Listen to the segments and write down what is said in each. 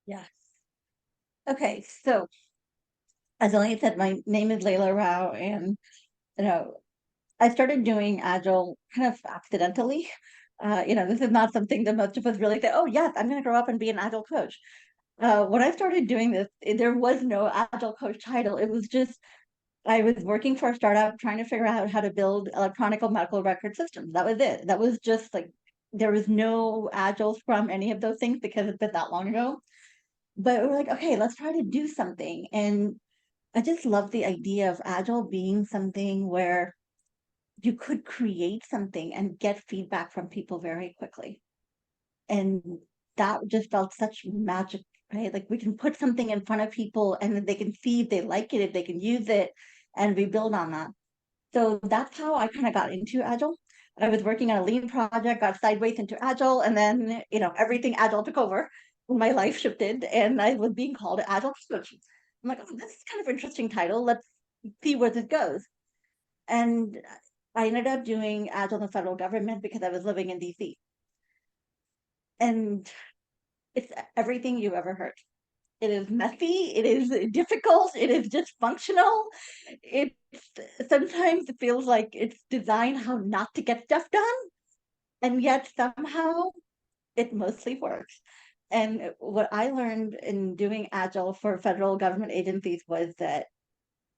Yes. Okay, so as Elaine said, my name is Leila Rao, and you know, I started doing Agile kind of accidentally. This is not something that most of us really say, oh, yes, I'm going to grow up and be an Agile coach. When I started doing this, there was no Agile coach title. It was just, I was working for a startup trying to figure out how to build electronic medical record systems. That was it. That was just like, there was no Agile Scrum, any of those things because it's been that long ago. But we're like, okay, let's try to do something. And I just love the idea of Agile being something where you could create something and get feedback from people very quickly. And that just felt such magic, right? Like we can put something in front of people and then they can see if they like it, if they can use it, and we build on that. So that's how I kind of got into Agile. I was working on a lean project, got sideways into Agile, and then, everything Agile took over. My life shifted and I was being called an Agile coach. I'm like, oh, this is kind of interesting title. Let's see where this goes. And I ended up doing Agile in the federal government because I was living in DC. And it's everything you've ever heard. It is messy, it is difficult, it is dysfunctional. It sometimes it feels like it's designed how not to get stuff done, and yet somehow it mostly works. And what I learned in doing Agile for federal government agencies was that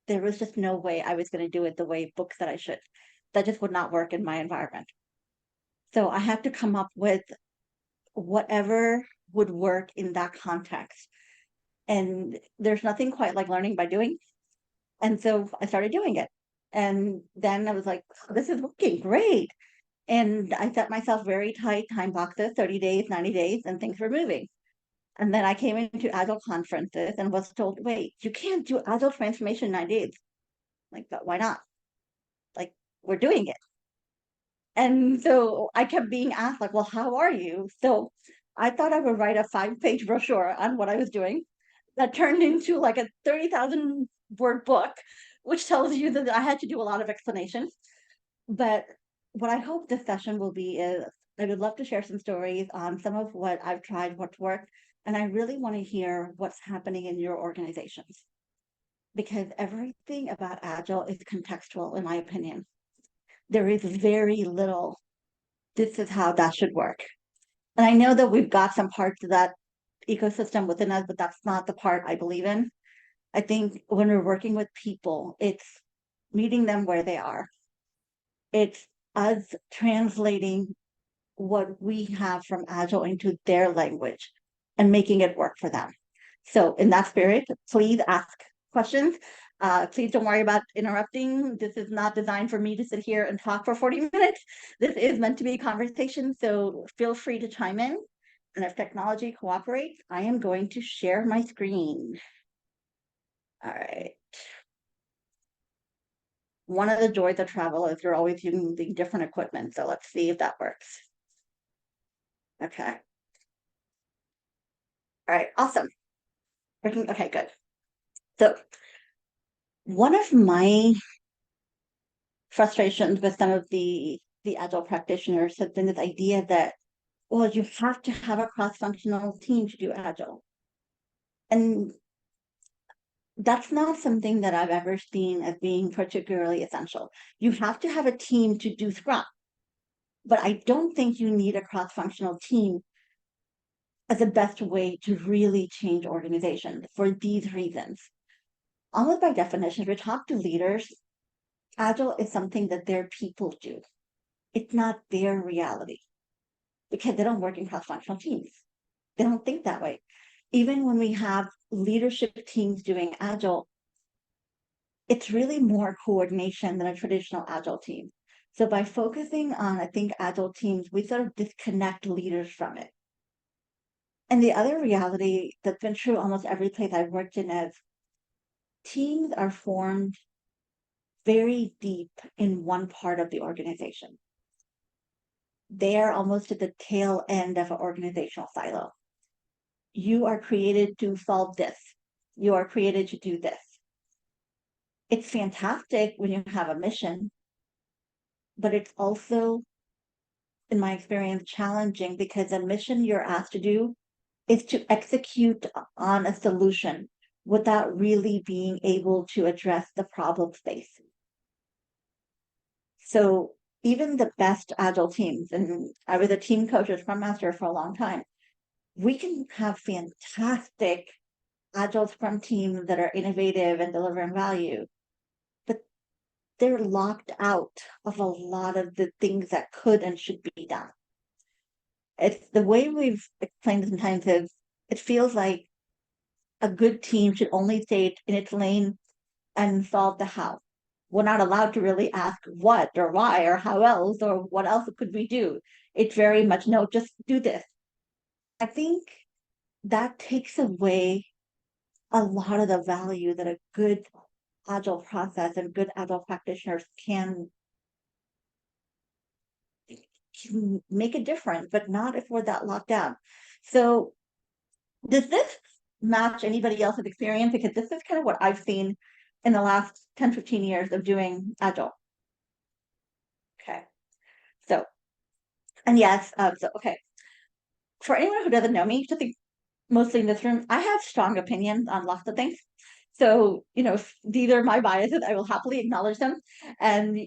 there was just no way I was going to do it the way books said I should. That just would not work in my environment. So I had to come up with whatever would work in that context. And there's nothing quite like learning by doing. And so I started doing it. And then I was like, this is working great. And I set myself very tight time boxes, 30 days, 90 days, and things were moving. And then I came into Agile conferences and was told, wait, you can't do Agile transformation in 9 days. Like, but why not? Like, we're doing it. And so I kept being asked, like, well, how are you? So I thought I would write a 5-page brochure on what I was doing that turned into like a 30,000 word book, which tells you that I had to do a lot of explanation. But what I hope this session will be is I would love to share some stories on some of what I've tried, what's worked. And I really want to hear what's happening in your organizations because everything about Agile is contextual, in my opinion. There is very little, this is how that should work. And I know that we've got some parts of that ecosystem within us, but that's not the part I believe in. I think when we're working with people, it's meeting them where they are. It's us translating what we have from Agile into their language and making it work for them. So in that spirit, please ask questions. Please don't worry about interrupting. This is not designed for me to sit here and talk for 40 minutes. This is meant to be a conversation, so feel free to chime in. And if technology cooperates, I am going to share my screen. All right. One of the joys of travel is you're always using different equipment. So let's see if that works. Okay. All right. Awesome. Okay, good. So one of my frustrations with some of the agile practitioners has been this idea that, well, you have to have a cross-functional team to do agile. And that's not something that I've ever seen as being particularly essential. You have to have a team to do Scrum, but I don't think you need a cross-functional team as the best way to really change organizations for these reasons. Almost by definition, if we talk to leaders, agile is something that their people do. It's not their reality because they don't work in cross-functional teams. They don't think that way. Even when we have leadership teams doing agile, it's really more coordination than a traditional agile team. So by focusing on, I think, agile teams, we sort of disconnect leaders from it. And the other reality that's been true almost every place I've worked in is teams are formed very deep in one part of the organization. They are almost at the tail end of an organizational silo. You are created to solve this. You are created to do this. It's fantastic when you have a mission, but it's also, in my experience, challenging because the mission you're asked to do is to execute on a solution without really being able to address the problem space. So even the best agile teams, and I was a team coach or scrum master for a long time, we can have fantastic agile scrum teams that are innovative and delivering value, but they're locked out of a lot of the things that could and should be done. It's the way we've explained it sometimes is it feels like a good team should only stay in its lane and solve the how. We're not allowed to really ask what or why or how else or what else could we do. It's very much no, just do this. I think that takes away a lot of the value that a good agile process and good agile practitioners can make a difference, but not if we're that locked down. So does this match anybody else's experience? Because this is kind of what I've seen in the last 10, 15 years of doing agile. Okay. So, and yes, okay. For anyone who doesn't know me, just think mostly in this room, I have strong opinions on lots of things. So, if these are my biases, I will happily acknowledge them. And,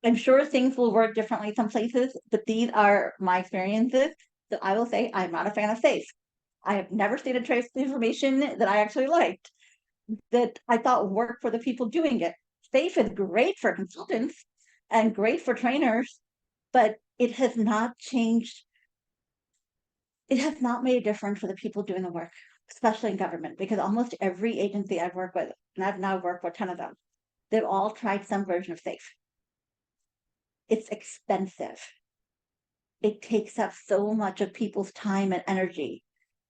I'm sure things will work differently some places, but these are my experiences. So I will say I'm not a fan of SAFe. I have never seen a trace of information that I actually liked, that I thought worked for the people doing it. SAFe is great for consultants and great for trainers, but it has not changed. It has not made a difference for the people doing the work, especially in government, because almost every agency I've worked with, and I've now worked with 10 of them, they've all tried some version of SAFe. It's expensive. It takes up so much of people's time and energy.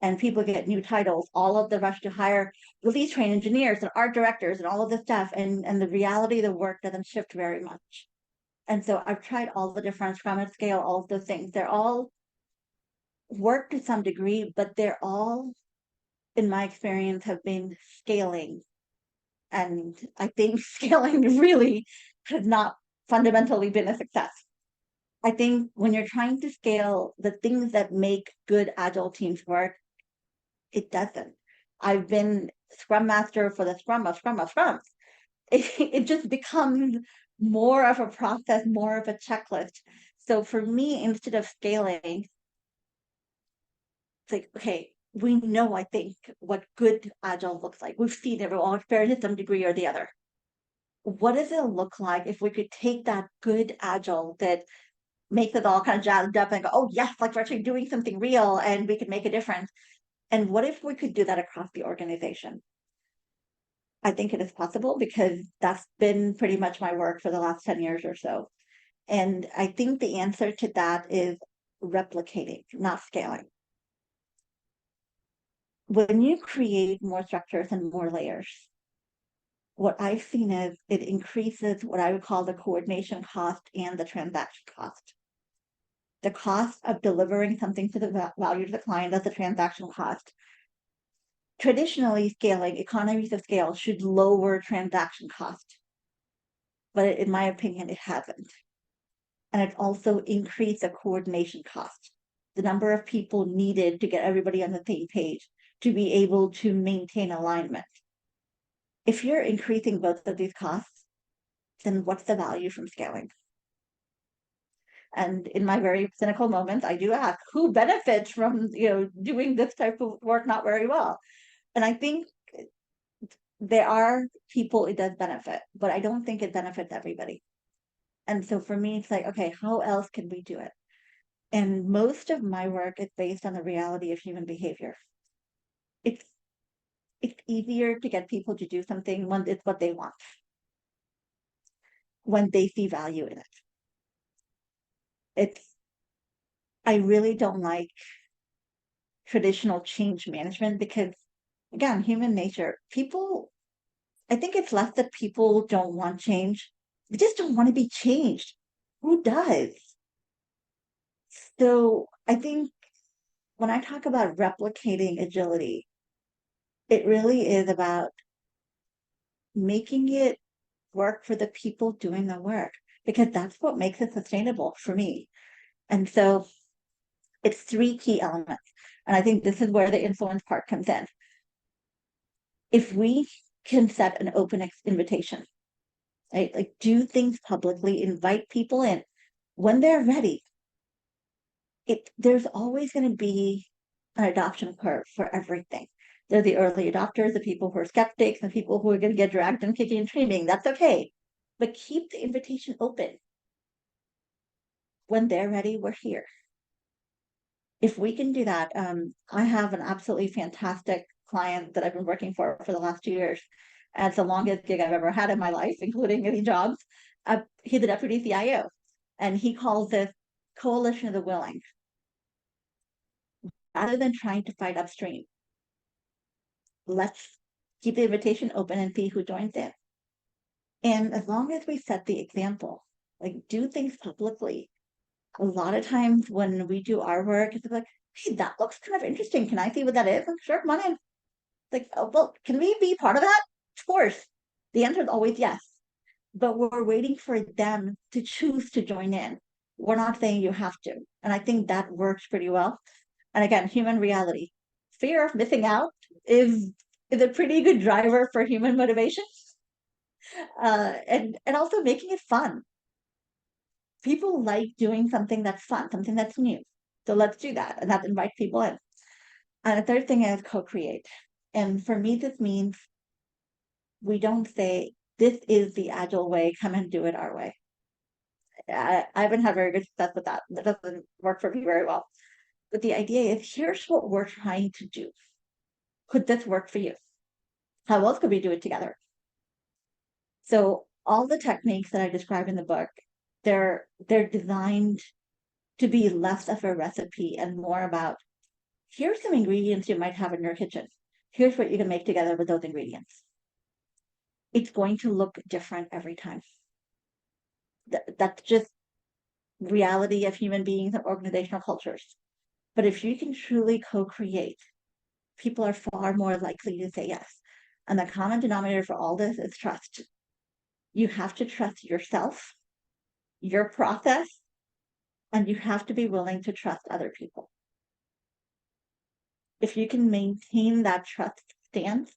And people get new titles, all of the rush to hire release trained engineers and art directors and all of this stuff. And the reality of the work doesn't shift very much. And so I've tried all the different Scrum at Scale, all of those things. They're all work to some degree, but they're all, in my experience, have been scaling. And I think scaling really has not fundamentally been a success. I think when you're trying to scale the things that make good agile teams work, it doesn't. I've been Scrum Master for the Scrum of Scrum of Scrum. It just becomes more of a process, more of a checklist. So for me, instead of scaling, it's like, okay, we know, I think, what good agile looks like. We've seen it, we've all experienced it to some degree or the other. What does it look like if we could take that good agile that makes us all kind of jazzed up and go, oh yes, like we're actually doing something real and we can make a difference. And what if we could do that across the organization? I think it is possible because that's been pretty much my work for the last 10 years or so. And I think the answer to that is replicating, not scaling. When you create more structures and more layers, what I've seen is it increases what I would call the coordination cost and the transaction cost. The cost of delivering something to the value to the client as a transaction cost. Traditionally, scaling, economies of scale should lower transaction cost. But in my opinion, it hasn't. And it also increased the coordination cost, the number of people needed to get everybody on the same page to be able to maintain alignment. If you're increasing both of these costs, then what's the value from scaling? And in my very cynical moments, I do ask, who benefits from doing this type of work not very well? And I think there are people it does benefit, but I don't think it benefits everybody. And so for me, it's like, okay, how else can we do it? And most of my work is based on the reality of human behavior. It's it's easier to get people to do something when it's what they want, when they see value in it. It's I really don't like traditional change management because again, human nature, people, I think it's less that people don't want change. They just don't want to be changed. Who does? So I think when I talk about replicating agility, it really is about making it work for the people doing the work because that's what makes it sustainable for me. And so It's three key elements. And I think this is where the influence part comes in. If we can set an open invitation, right? Like do things publicly, invite people in when they're ready. There's always going to be an adoption curve for everything. They're the early adopters, the people who are skeptics, the people who are going to get dragged and kicking and screaming. That's okay. But keep the invitation open. When they're ready, we're here. If we can do that, I have an absolutely fantastic client that I've been working for the last 2 years. And it's the longest gig I've ever had in my life, including any jobs. He's a deputy CIO, and he calls this coalition of the willing. Rather than trying to fight upstream, let's keep the invitation open and see who joins in. And as long as we set the example, like do things publicly, a lot of times when we do our work, it's like, hey, that looks kind of interesting. Can I see what that is? Like, sure, come on in. Like, oh, well, can we be part of that? Of course. The answer is always yes. But we're waiting for them to choose to join in. We're not saying you have to. And I think that works pretty well. And again, human reality. Fear of missing out is a pretty good driver for human motivation. And also making it fun. People like doing something that's fun, something that's new. So let's do that. And that invites people in. And the third thing is co-create. And for me, this means we don't say, this is the agile way, come and do it our way. I haven't had very good success with that. That doesn't work for me very well. But the idea is, here's what we're trying to do. Could this work for you? How else could we do it together? So all the techniques that I describe in the book, they're designed to be less of a recipe and more about, here's some ingredients you might have in your kitchen. Here's what you can make together with those ingredients. It's going to look different every time. That's just reality of human beings and organizational cultures. But if you can truly co-create, people are far more likely to say yes. And the common denominator for all this is trust. You have to trust yourself, your process, and you have to be willing to trust other people. If you can maintain that trust stance,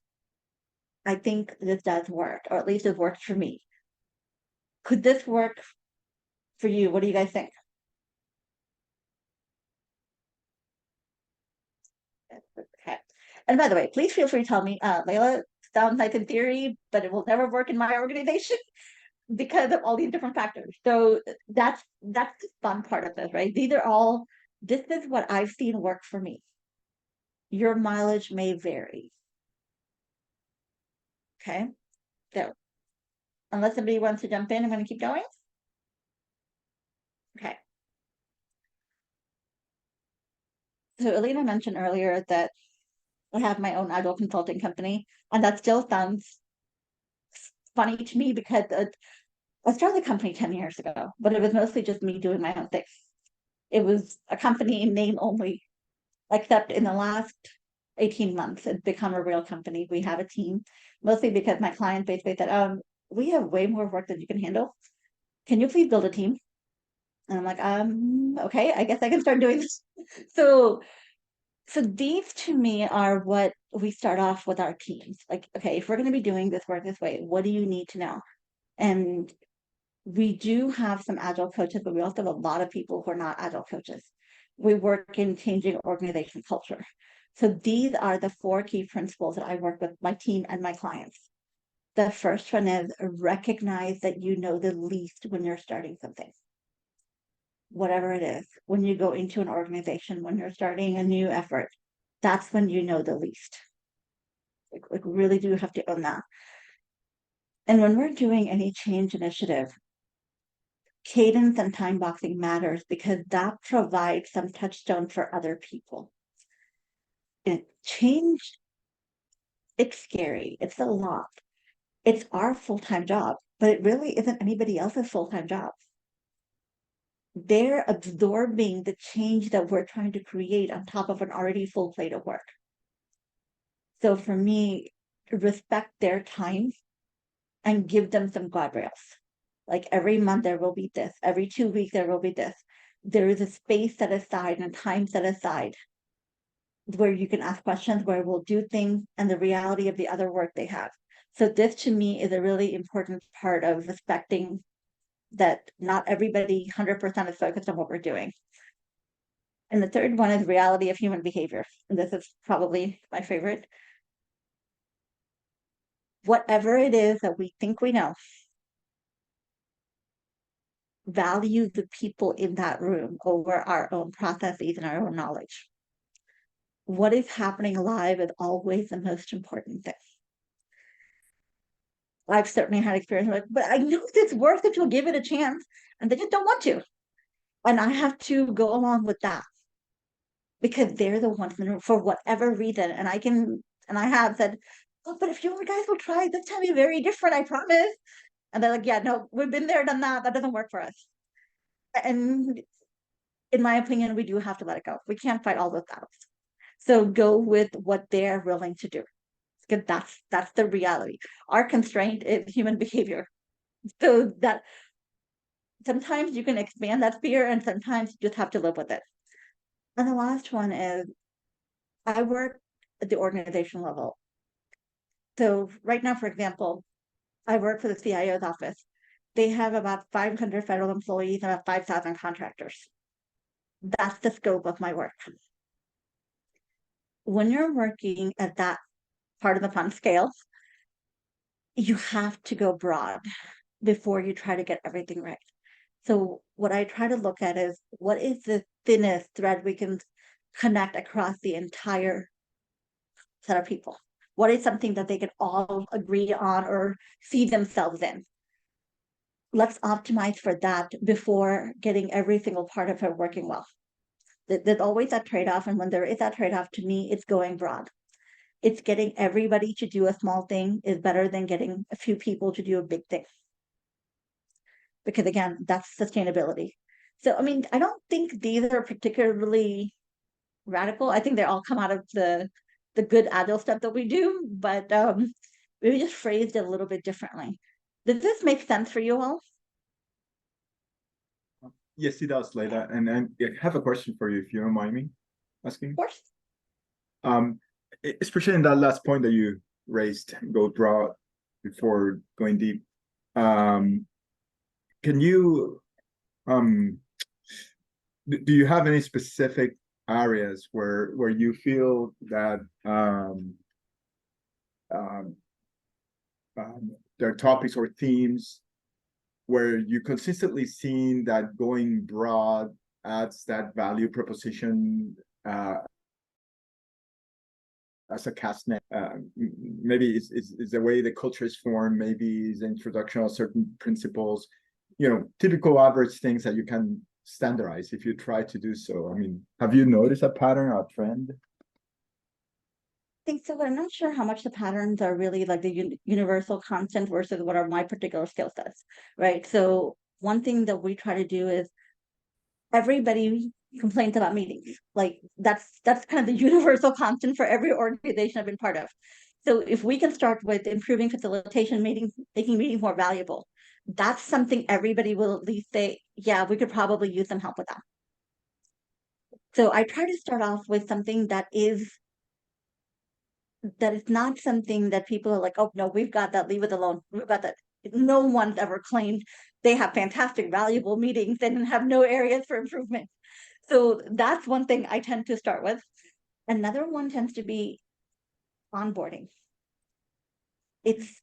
I think this does work, or at least it worked for me. Could this work for you? What do you guys think? Okay. And by the way, please feel free to tell me, Leila, sounds nice in theory, but it will never work in my organization because of all these different factors. So that's the fun part of this, right? This is what I've seen work for me. Your mileage may vary. Okay. So unless somebody wants to jump in, I'm going to keep going. Okay. So Alina mentioned earlier that I have my own Agile consulting company, and that still sounds funny to me because I started the company 10 years ago, but it was mostly just me doing my own thing. It was a company in name only, except in the last 18 months, it's become a real company. We have a team, mostly because my client basically said, we have way more work than you can handle. Can you please build a team? And I'm like, okay, I guess I can start doing this. So so these to me are what we start off with our teams. Like, okay, if we're going to be doing this work this way, what do you need to know? And we do have some agile coaches, but we also have a lot of people who are not agile coaches. We work in changing organization culture. So these are the four key principles that I work with my team and my clients. The first one is recognize that you know the least when you're starting something, whatever it is. When you go into an organization, when you're starting a new effort, that's when you know the least. Like really do have to own that. And when we're doing any change initiative, cadence and time boxing matters because that provides some touchstone for other people. And change, it's scary. It's a lot. It's our full-time job, but it really isn't anybody else's full-time job. They're absorbing the change that we're trying to create on top of an already full plate of work. So for me, respect their time and give them some guardrails. Like every month there will be this, every 2 weeks there will be this. there is a space set aside and time set aside where you can ask questions, where we'll do things, and the reality of the other work they have. So this to me is a really important part of respecting that not everybody 100% is focused on what we're doing. And the third one is reality of human behavior. And this is probably my favorite. Whatever it is that we think we know, value the people in that room over our own processes and our own knowledge. What is happening live is always the most important thing. I've certainly had experience with, but I know this works if you'll give it a chance, and they just don't want to. And I have to go along with that because they're the ones in the room for whatever reason. And I have said, oh, but if you guys will try, this time be very different, I promise. And they're like, yeah, no, we've been there, done that. That doesn't work for us. And in my opinion, we do have to let it go. We can't fight all those battles. So go with what they're willing to do. Because that's the reality. Our constraint is human behavior. So that sometimes you can expand that fear and sometimes you just have to live with it. And the last one is I work at the organization level. So right now, for example, I work for the CIO's office. They have about 500 federal employees and about 5,000 contractors. That's the scope of my work. When you're working at that part of the fund scale, you have to go broad before you try to get everything right. So what I try to look at is what is the thinnest thread we can connect across the entire set of people? What is something that they can all agree on or see themselves in? Let's optimize for that before getting every single part of it working well. There's always that trade-off, and when there is that trade-off, to me, it's going broad. It's getting everybody to do a small thing is better than getting a few people to do a big thing. Because again, that's sustainability. So, I mean, I don't think these are particularly radical. I think they all come out of the good agile stuff that we do, but we just phrased it a little bit differently. Does this make sense for you all? Yes, it does, Leila. And I have a question for you, if you don't mind me asking. Of course. Um, Especially in that last point that you raised, go broad before going deep. Can you do you have any specific areas where you feel that um, there are topics or themes where you consistently seen that going broad adds that value proposition as a castnet? Maybe it's the way the culture is formed, maybe it's the introduction of certain principles, typical average things that you can standardize if you try to do so. I mean, have you noticed a pattern or a trend? Think so, but I'm not sure how much the patterns are really like the universal constant versus what are my particular skill sets, right? So one thing that we try to do is everybody complains about meetings. Like that's kind of the universal constant for every organization I've been part of. So if we can start with improving facilitation meetings, making meetings more valuable, that's something everybody will at least say, yeah, we could probably use some help with that. So I try to start off with something that is not something that people are like, oh no, we've got that, leave it alone. We've got that. No one's ever claimed they have fantastic, valuable meetings and have no areas for improvement. So that's one thing I tend to start with. Another one tends to be onboarding. It's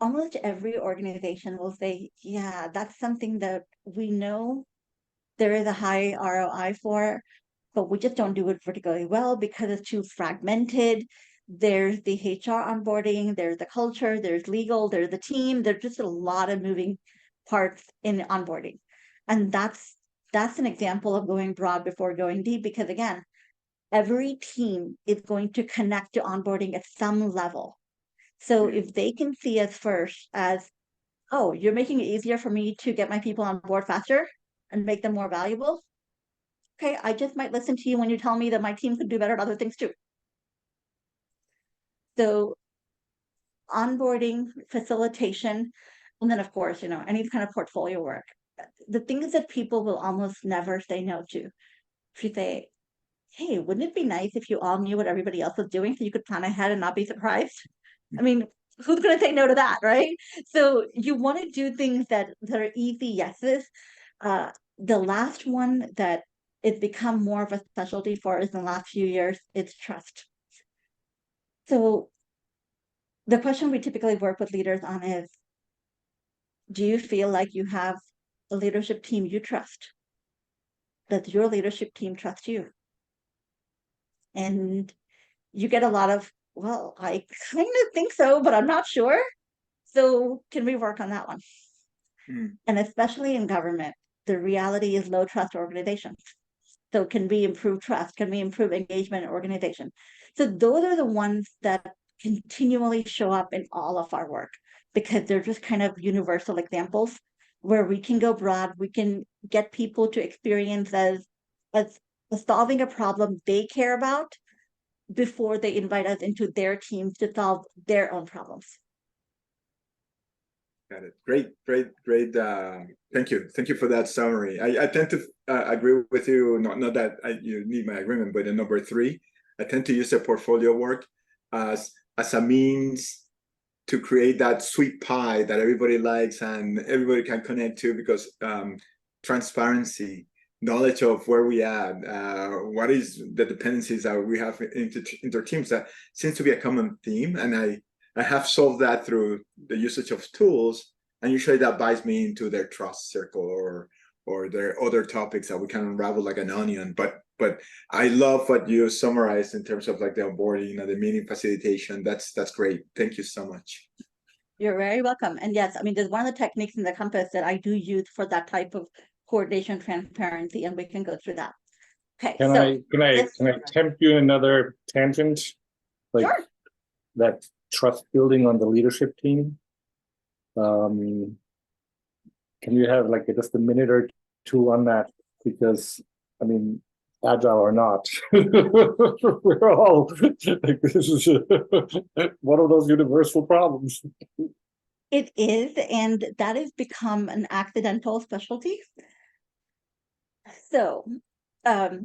almost every organization will say, yeah, that's something that we know there is a high ROI for, but we just don't do it particularly well because it's too fragmented. There's the HR onboarding, there's the culture, there's legal, there's the team. There's just a lot of moving parts in onboarding. And that's an example of going broad before going deep, because again, every team is going to connect to onboarding at some level. So if they can see us first as, oh, you're making it easier for me to get my people on board faster and make them more valuable, okay, I just might listen to you when you tell me that my team could do better at other things too. So onboarding, facilitation, and then of course, any kind of portfolio work. the things that people will almost never say no to. If you say, hey, wouldn't it be nice if you all knew what everybody else was doing so you could plan ahead and not be surprised? I mean, who's going to say no to that, right? So you want to do things that are easy yeses. The last one that it's become more of a specialty for us in the last few years, it's trust. So the question we typically work with leaders on is, do you feel like you have a leadership team you trust? Does your leadership team trust you? And you get a lot of, well, I kind of think so, but I'm not sure. So can we work on that one? And especially in government, the reality is low trust organizations. So can we improve trust? Can we improve engagement in organization? So those are the ones that continually show up in all of our work because they're just kind of universal examples where we can go broad, we can get people to experience as solving a problem they care about before they invite us into their teams to solve their own problems. Got it. Great. Thank you. Thank you for that summary. I tend to agree with you. Not that you need my agreement, but in number 3, I tend to use the portfolio work as a means to create that sweet pie that everybody likes and everybody can connect to, because transparency, knowledge of where we at, what is the dependencies that we have into teams, that seems to be a common theme, and I have solved that through the usage of tools, and usually that buys me into their trust circle or their other topics that we can unravel like an onion. But I love what you summarized in terms of like the onboarding and the meeting facilitation. That's great. Thank you so much. You're very welcome. And yes, I mean, there's one of the techniques in the compass that I do use for that type of coordination transparency, and we can go through that. Okay. Can I tempt you in another tangent? Like sure. That trust building on the leadership team. Can you have like just a minute or two on that? Because I mean, agile or not, we're all like, this is one of those universal problems. It is, and that has become an accidental specialty. So, I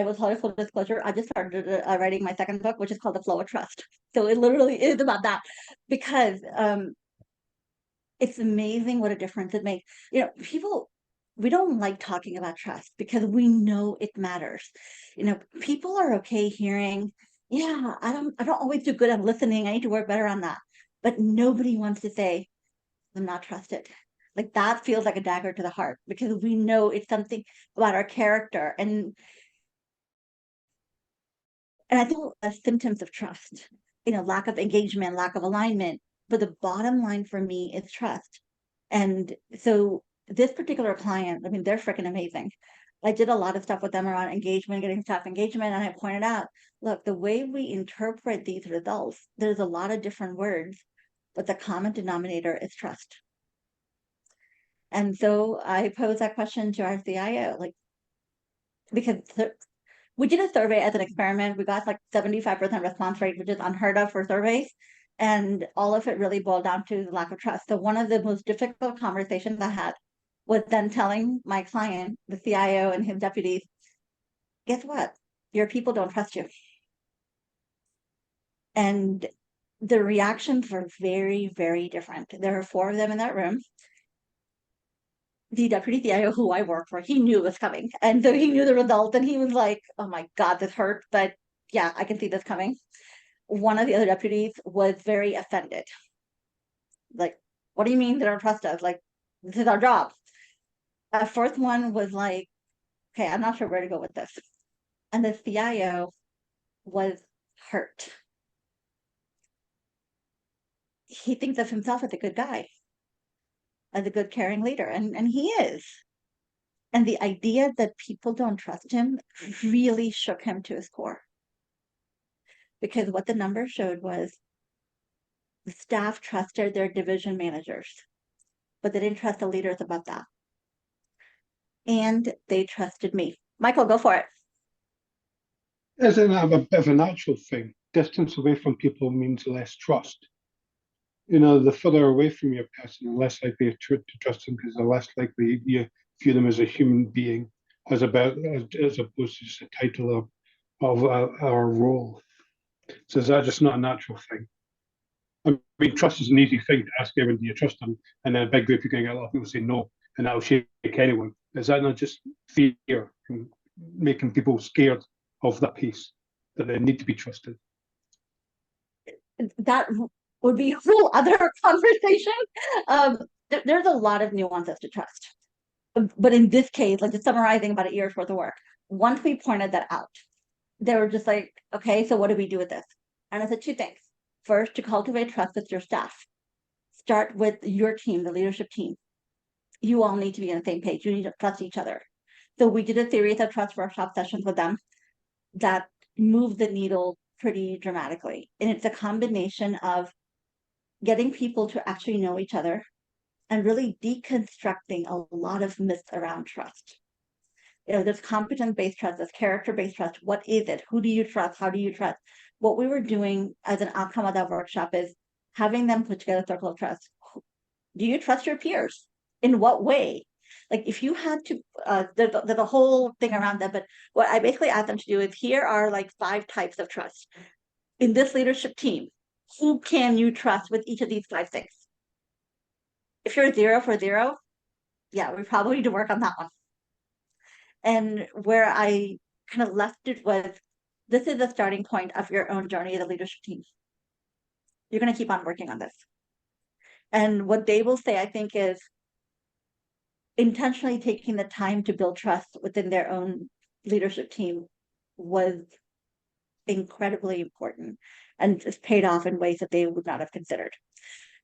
will tell you full disclosure, I just started writing my second book, which is called The Flow of Trust. So it literally is about that, because it's amazing what a difference it makes. You know, people, we don't like talking about trust because we know it matters. You know, people are okay hearing, yeah, I don't always do good at listening. I need to work better on that. But nobody wants to say, I'm not trusted. Like that feels like a dagger to the heart because we know it's something about our character. And I think symptoms of trust, you know, lack of engagement, lack of alignment. But the bottom line for me is trust. And so this particular client, I mean, they're freaking amazing. I did a lot of stuff with them around engagement, getting staff engagement. And I pointed out, look, the way we interpret these results, there's a lot of different words, but the common denominator is trust. And so I posed that question to our CIO, like, because we did a survey as an experiment. We got like 75% response rate, which is unheard of for surveys. And all of it really boiled down to the lack of trust. So one of the most difficult conversations I had was then telling my client, the CIO and his deputies, guess what? Your people don't trust you. And the reactions were very, very different. There were 4 of them in that room. The deputy CIO who I work for, he knew it was coming. And so he knew the result and he was like, oh my God, this hurt. But yeah, I can see this coming. One of the other deputies was very offended. Like, what do you mean they don't trust us? Like, this is our job. A 4th one was like, okay, I'm not sure where to go with this. And the CIO was hurt. He thinks of himself as a good guy, as a good caring leader, and he is. And the idea that people don't trust him really shook him to his core. Because what the numbers showed was the staff trusted their division managers, but they didn't trust the leaders above that. And they trusted me. Michael, go for it. As in, a bit of a natural thing. Distance away from people means less trust. the further away from your person, the less likely to trust them, because the less likely you view them as a human being, as opposed to just a title of our role. So is that just not a natural thing? I mean, trust is an easy thing to ask everyone, do you trust them? And then a big group, you're going to get a lot of people say no, and that'll shake anyone. Is that not just fear and making people scared of that piece, that they need to be trusted? That would be a whole other conversation. There's a lot of nuances to trust. But in this case, like just summarizing about a year's worth of work, once we pointed that out, they were just like, okay, so what do we do with this? And I said two things. First, to cultivate trust with your staff, start with your team, the leadership team. You all need to be on the same page. You need to trust each other. So we did a series of trust workshop sessions with them that moved the needle pretty dramatically. And it's a combination of getting people to actually know each other and really deconstructing a lot of myths around trust. There's competence-based trust, there's character-based trust. What is it? Who do you trust? How do you trust? What we were doing as an outcome of that workshop is having them put together a circle of trust. Do you trust your peers? In what way? Like if you had to, there's a whole thing around that, but what I basically asked them to do is here are like 5 types of trust. In this leadership team, who can you trust with each of these 5 things? If you're 0 for 0, yeah, we probably need to work on that one. And where I kind of left it was, this is the starting point of your own journey as a leadership team. You're going to keep on working on this. And what they will say, I think, is intentionally taking the time to build trust within their own leadership team was incredibly important and it's paid off in ways that they would not have considered.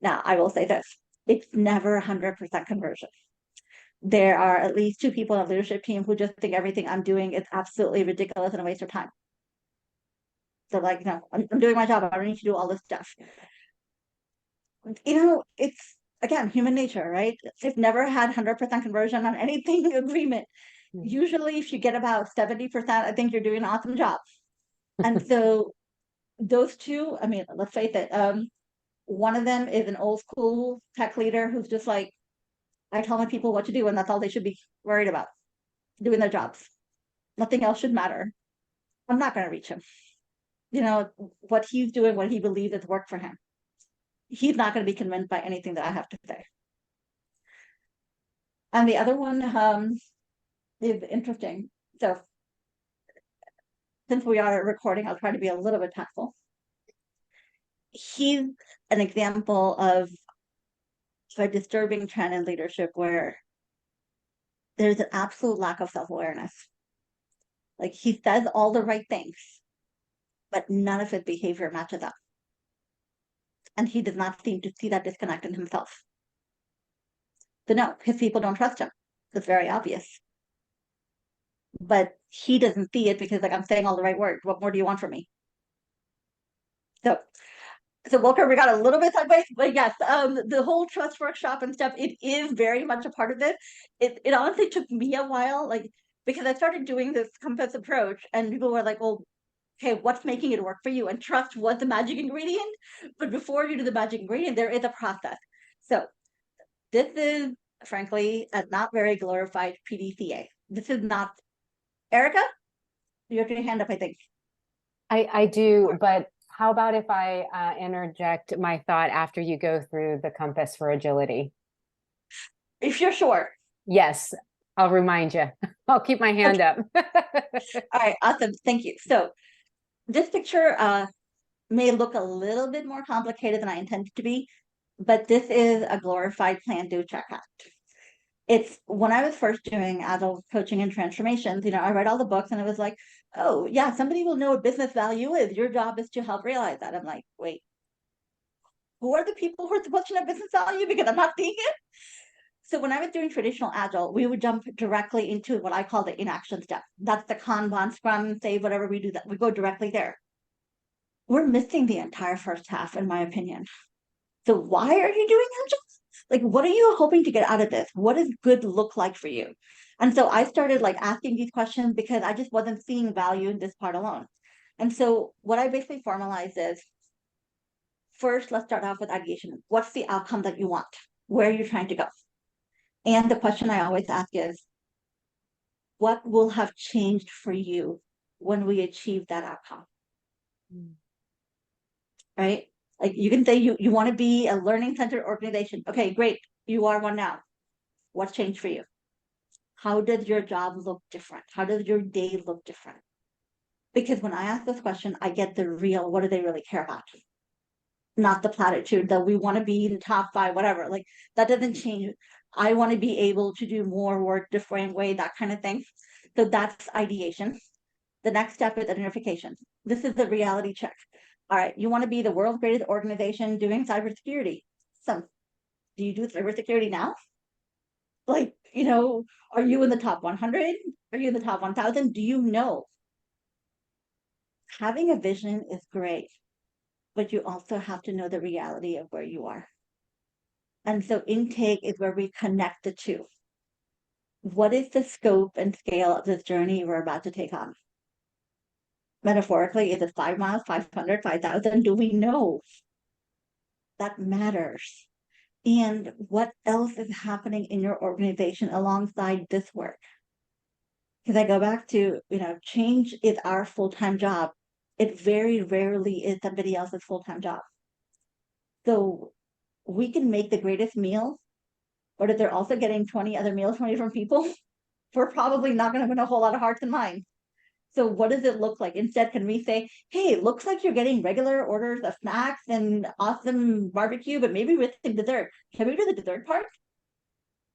Now, I will say this, it's never 100% conversion. There are at least 2 people on the leadership team who just think everything I'm doing is absolutely ridiculous and a waste of time. They're like, no, I'm doing my job. I don't need to do all this stuff. It's, again, human nature, right? I've never had 100% conversion on anything agreement. Usually if you get about 70%, I think you're doing an awesome job. And so those 2, I mean, let's face it, one of them is an old school tech leader who's just like, I tell my people what to do, and that's all they should be worried about, doing their jobs. Nothing else should matter. I'm not going to reach him. What he's doing, what he believes is work for him. He's not going to be convinced by anything that I have to say. And the other one is interesting. So since we are recording, I'll try to be a little bit tactful. He's an example of a disturbing trend in leadership where there's an absolute lack of self-awareness. Like he says all the right things, but none of his behavior matches up. And he does not seem to see that disconnect in himself. So no, his people don't trust him. It's very obvious. But he doesn't see it because, like, I'm saying all the right words. What more do you want from me? So Walker, we got a little bit sideways, but yes, the whole trust workshop and stuff, it is very much a part of this. It honestly took me a while, like, because I started doing this compass approach and people were like, well, okay, what's making it work for you? And trust was the magic ingredient. But before you do the magic ingredient, there is a process. So this is, frankly, a not very glorified PDCA. This is not, Erica, you have your hand up, I think. I do, but how about if I interject my thought after you go through the compass for agility? If you're sure. Yes, I'll remind you. I'll keep my hand up. All right, awesome. Thank you. So this picture may look a little bit more complicated than I intended to be, but this is a glorified plan, do, check, act. It's when I was first doing agile coaching and transformations, I read all the books and it was like, oh yeah, somebody will know what business value is. Your job is to help realize that. I'm like, wait, who are the people who are supposed to know business value? Because I'm not seeing it. So when I was doing traditional agile, we would jump directly into what I call the inaction step. That's the Kanban, Scrum, Save, whatever we do, that we go directly there. We're missing the entire first half, in my opinion. So why are you doing agile? Like, what are you hoping to get out of this? What does good look like for you? And so I started like asking these questions because I just wasn't seeing value in this part alone. And so what I basically formalized is first, let's start off with ideation. What's the outcome that you want? Where are you trying to go? And the question I always ask is, what will have changed for you when we achieve that outcome? Right? Like you can say you want to be a learning centered organization. Okay, great. You are one now. What's changed for you? How does your job look different? How does your day look different? Because when I ask this question, I get the real, what do they really care about? Not the platitude that we want to be in the top 5, whatever. Like that doesn't change. I want to be able to do more work different way, that kind of thing. So that's ideation. The next step is identification. This is the reality check. All right, you want to be the world's greatest organization doing cybersecurity. So, do you do cybersecurity now? Like, are you in the top 100? Are you in the top 1,000? Do you know? Having a vision is great, but you also have to know the reality of where you are. And so intake is where we connect the two. What is the scope and scale of this journey we're about to take on? Metaphorically, is it 5 miles, 500, 5,000? Do we know? That matters. And what else is happening in your organization alongside this work? Because I go back to, change is our full-time job. It very rarely is somebody else's full-time job. So we can make the greatest meals, but if they're also getting 20 other meals from different people, we're probably not going to win a whole lot of hearts and minds. So what does it look like? Instead, can we say, hey, it looks like you're getting regular orders of snacks and awesome barbecue, but maybe with the dessert. Can we do the dessert part?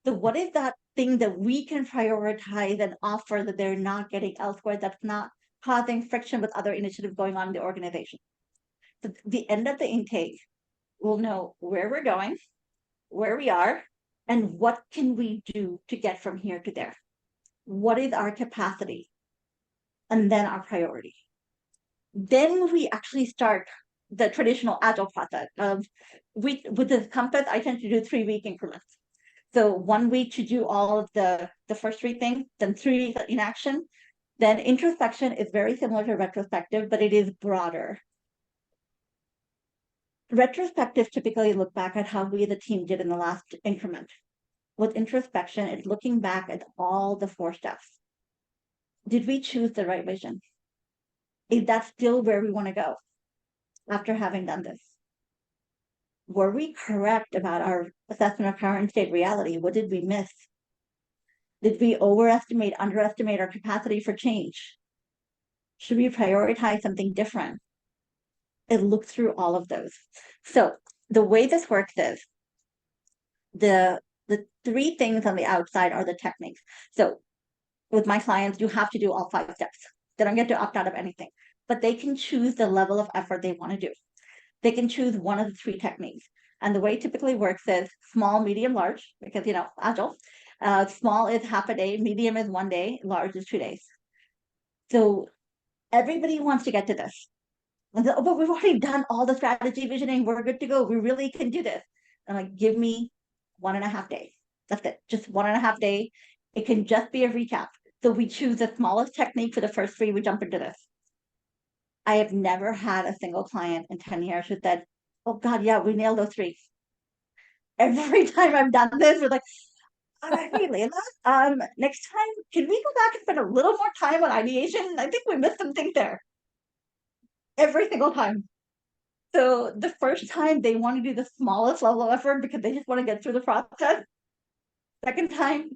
So what is that thing that we can prioritize and offer that they're not getting elsewhere that's not causing friction with other initiatives going on in the organization? So the end of the intake, we'll know where we're going, where we are, and what can we do to get from here to there? What is our capacity? And then our priority. Then we actually start the traditional agile process of with this compass, I tend to do 3-week increments. So 1 week to do all of the first 3 things, then 3 weeks in action. Then introspection is very similar to retrospective, but it is broader. Retrospective typically look back at how we as a team did in the last increment. With introspection, it's looking back at all the 4 steps. Did we choose the right vision? Is that still where we want to go after having done this? Were we correct about our assessment of current state reality? What did we miss? Did we overestimate, underestimate our capacity for change? Should we prioritize something different? It looked through all of those. So the way this works is the 3 things on the outside are the techniques. So with my clients, you have to do all 5 steps. They don't get to opt out of anything, but they can choose the level of effort they want to do. They can choose one of the 3 techniques. And the way it typically works is small, medium, large, because, agile. Small is half a day, medium is 1 day, large is 2 days. So everybody wants to get to this. And but we've already done all the strategy visioning. We're good to go. We really can do this. I'm like, give me 1.5 days. That's it. Just 1.5 days. It can just be a recap. So we choose the smallest technique for the first 3. We jump into this. I have never had a single client in 10 years who said, oh God, yeah, we nailed those 3. Every time I've done this, we're like, hey, Leila, next time, can we go back and spend a little more time on ideation? I think we missed some things there. Every single time. So the first time they want to do the smallest level of effort because they just want to get through the process. Second time,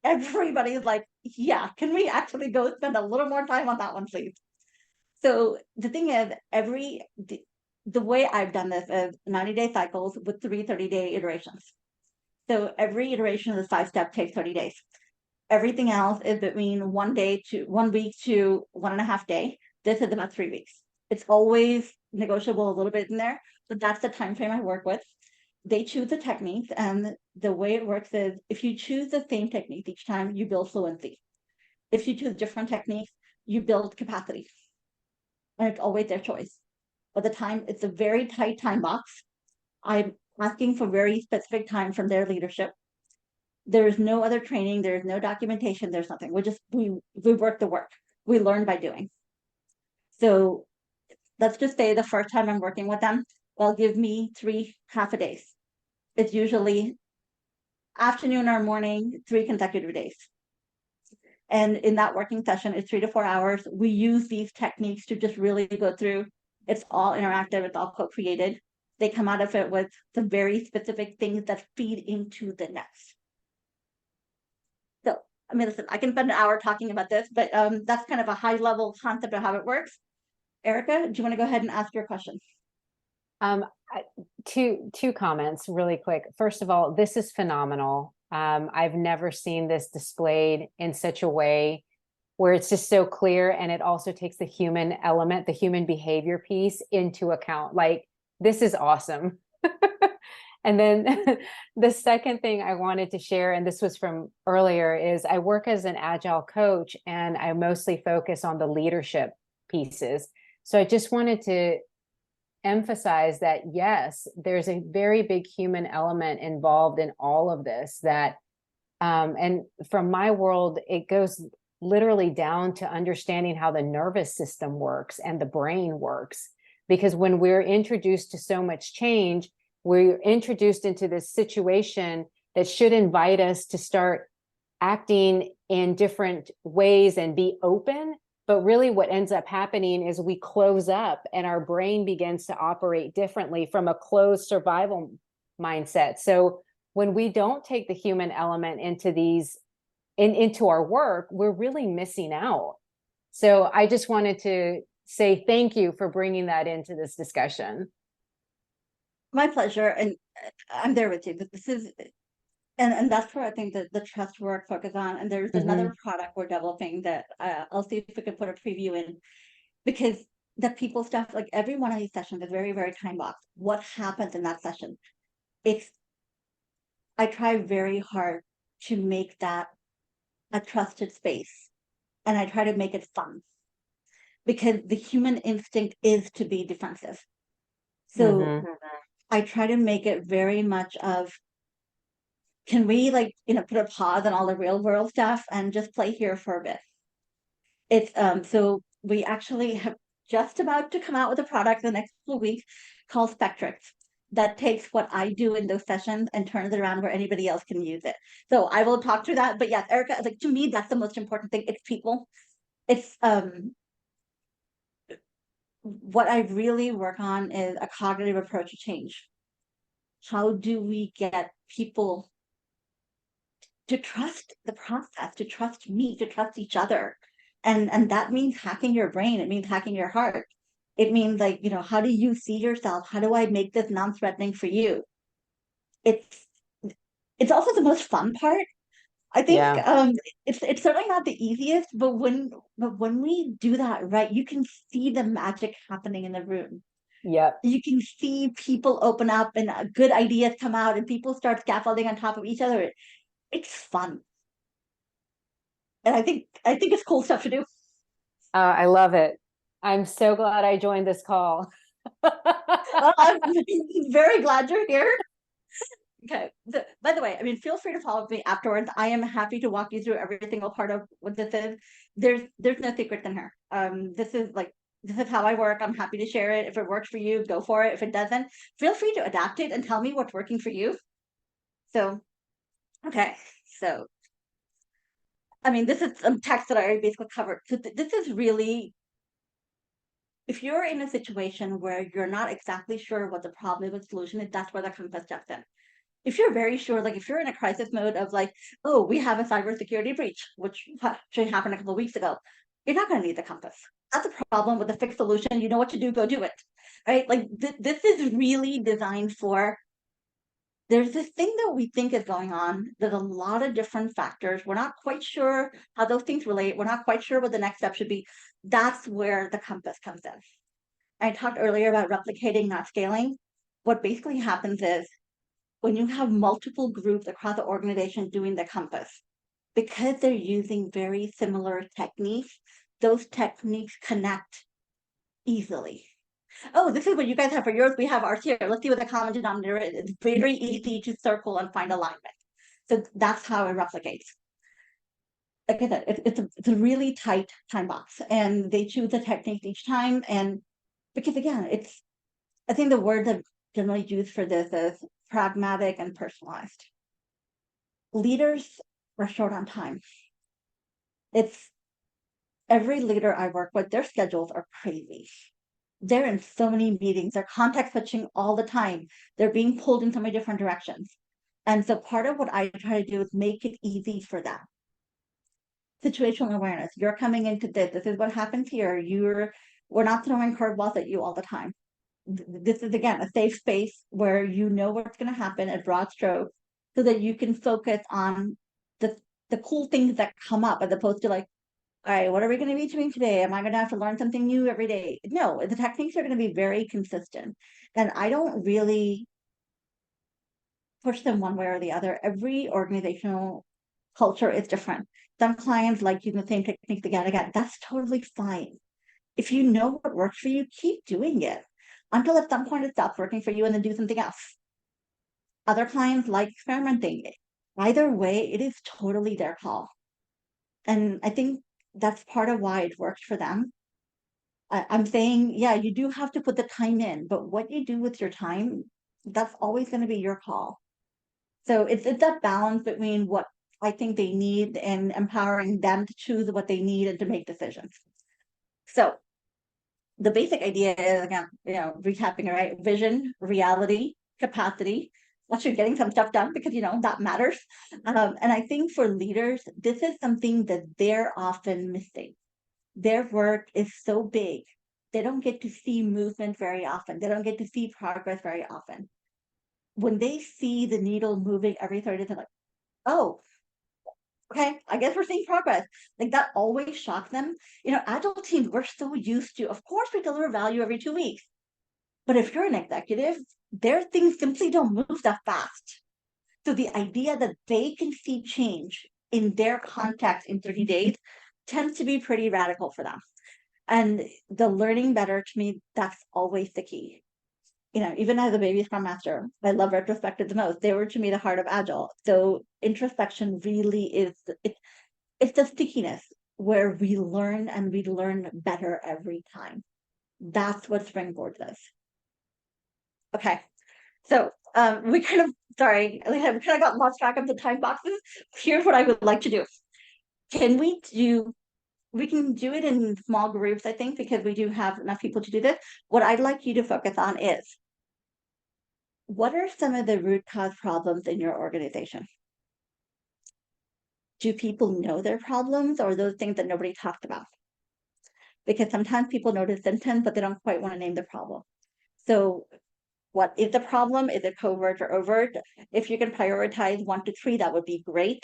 everybody is like, yeah, can we actually go spend a little more time on that one, please? So the thing is, the way I've done this is 90-day cycles with 3 30-day iterations. So every iteration of the 5 step takes 30 days. Everything else is between 1 day to 1 week to 1.5 day. This is about 3 weeks. It's always negotiable a little bit in there, but that's the time frame I work with. They choose the techniques, and the way it works is if you choose the same technique each time, you build fluency. If you choose different techniques, you build capacity. And it's always their choice. By the time, it's a very tight time box. I'm asking for very specific time from their leadership. There's no other training, there's no documentation, there's nothing. We work the work. We learn by doing. So let's just say the first time I'm working with them, well, give me 3 half a days. It's usually afternoon or morning, 3 consecutive days. And in that working session, it's 3 to 4 hours. We use these techniques to just really go through. It's all interactive, it's all co-created. They come out of it with some very specific things that feed into the next. So, I mean, listen, I can spend an hour talking about this, but that's kind of a high level concept of how it works. Erica, do you want to go ahead and ask your question? Two comments really quick. First of all, this is phenomenal. I've never seen this displayed in such a way where it's just so clear, and it also takes the human element, the human behavior piece into account. Like, this is awesome. And then the second thing I wanted to share, and this was from earlier, is I work as an agile coach, and I mostly focus on the leadership pieces. So I just wanted to emphasize that, yes, there's a very big human element involved in all of this, that and from my world, it goes literally down to understanding how the nervous system works and the brain works. Because when we're introduced to so much change, we're introduced into this situation that should invite us to start acting in different ways and be open. But really what ends up happening is we close up, and our brain begins to operate differently from a closed survival mindset. So when we don't take the human element into into our work, we're really missing out. So I just wanted to say thank you for bringing that into this discussion. My pleasure, and I'm there with you. But this is, and that's where I think that the trust work focus on. And there's another product we're developing that I'll see if we can put a preview in, because the people stuff, like every one of these sessions is very, very time boxed. What happens in that session? I try very hard to make that a trusted space, and I try to make it fun, because the human instinct is to be defensive. So I try to make it very much of, can we, like, put a pause on all the real world stuff and just play here for a bit. It's so we actually have just about to come out with a product the next couple of weeks called Spectrix, that takes what I do in those sessions and turns it around where anybody else can use it. So I will talk through that. But yes, Erica, like, to me, that's the most important thing. It's people. It's what I really work on is a cognitive approach to change. How do we get people to trust the process, to trust me, to trust each other? And that means hacking your brain. It means hacking your heart. It means, like, how do you see yourself? How do I make this non-threatening for you? It's also the most fun part. I think it's certainly not the easiest, but when we do that right, you can see the magic happening in the room. Yep. You can see people open up and good ideas come out, and people start scaffolding on top of each other. It's fun. And I think it's cool stuff to do. I love it. I'm so glad I joined this call. Well, I'm very glad you're here. Okay. By the way, I mean, feel free to follow me afterwards. I am happy to walk you through every single part of what this is. There's no secrets in here. This is how I work. I'm happy to share it. If it works for you, go for it. If it doesn't, feel free to adapt it and tell me what's working for you. So, okay. So, I mean, this is some text that I already basically covered. So this is really, if you're in a situation where you're not exactly sure what the problem is, solution is, that's where the compass steps in. If you're very sure, like if you're in a crisis mode of like, oh, we have a cybersecurity breach, which actually happened a couple of weeks ago, you're not going to need the compass. That's a problem with a fixed solution. You know what to do, go do it, right? Like this is really designed for, there's this thing that we think is going on. There's a lot of different factors. We're not quite sure how those things relate. We're not quite sure what the next step should be. That's where the compass comes in. I talked earlier about replicating, not scaling. What basically happens is, when you have multiple groups across the organization doing the compass, because they're using very similar techniques, those techniques connect easily. Oh, this is what you guys have for yours. We have ours here. Let's see what the common denominator is. It's very easy to circle and find alignment. So that's how it replicates. Like I said, it's a really tight time box, and they choose a technique each time. And because again, I think the word that generally used for this is pragmatic and personalized. Leaders are short on time. It's every leader I work with, their schedules are crazy. They're in so many meetings, they're context switching all the time. They're being pulled in so many different directions. And so part of what I try to do is make it easy for them. Situational awareness. You're coming into this. This is what happens here. We're not throwing curveballs at you all the time. This is again a safe space where you know what's going to happen at broad strokes, so that you can focus on the cool things that come up, as opposed to like, all right, what are we going to be doing today? Am I going to have to learn something new every day? No, the techniques are going to be very consistent, and I don't really push them one way or the other. Every organizational culture is different. Some clients like using the same techniques again and again. That's totally fine. If you know what works for you, keep doing it until at some point it stops working for you, and then do something else. Other clients like experimenting. Either way, it is totally their call. And I think that's part of why it works for them. I'm saying, yeah, you do have to put the time in, but what you do with your time, that's always going to be your call. So it's that balance between what I think they need and empowering them to choose what they need and to make decisions. So the basic idea is, again, recapping, right? Vision, reality, capacity. Actually getting some stuff done, because that matters. And I think for leaders, this is something that they're often missing. Their work is so big, they don't get to see movement very often. They don't get to see progress very often. When they see the needle moving every 30 days, they're like, oh, okay, I guess we're seeing progress. Like, that always shocks them. Agile teams, we're so used to, of course, we deliver value every 2 weeks. But if you're an executive, their things simply don't move that fast. So the idea that they can see change in their context in 30 days tends to be pretty radical for them. And the learning better, to me, that's always the key. Even as a baby Scrum Master, I love retrospective the most. They were, to me, the heart of Agile. So introspection really is, it's the stickiness where we learn, and we learn better every time. That's what Springboard does. Okay. So we kind of, sorry, we kind of got lost track of the time boxes. Here's what I would like to do. We can do it in small groups, I think, because we do have enough people to do this. What I'd like you to focus on is, what are some of the root cause problems in your organization? Do people know their problems, or those things that nobody talked about? Because sometimes people notice symptoms, but they don't quite want to name the problem. So what is the problem? Is it covert or overt? If you can prioritize 1 to 3, that would be great.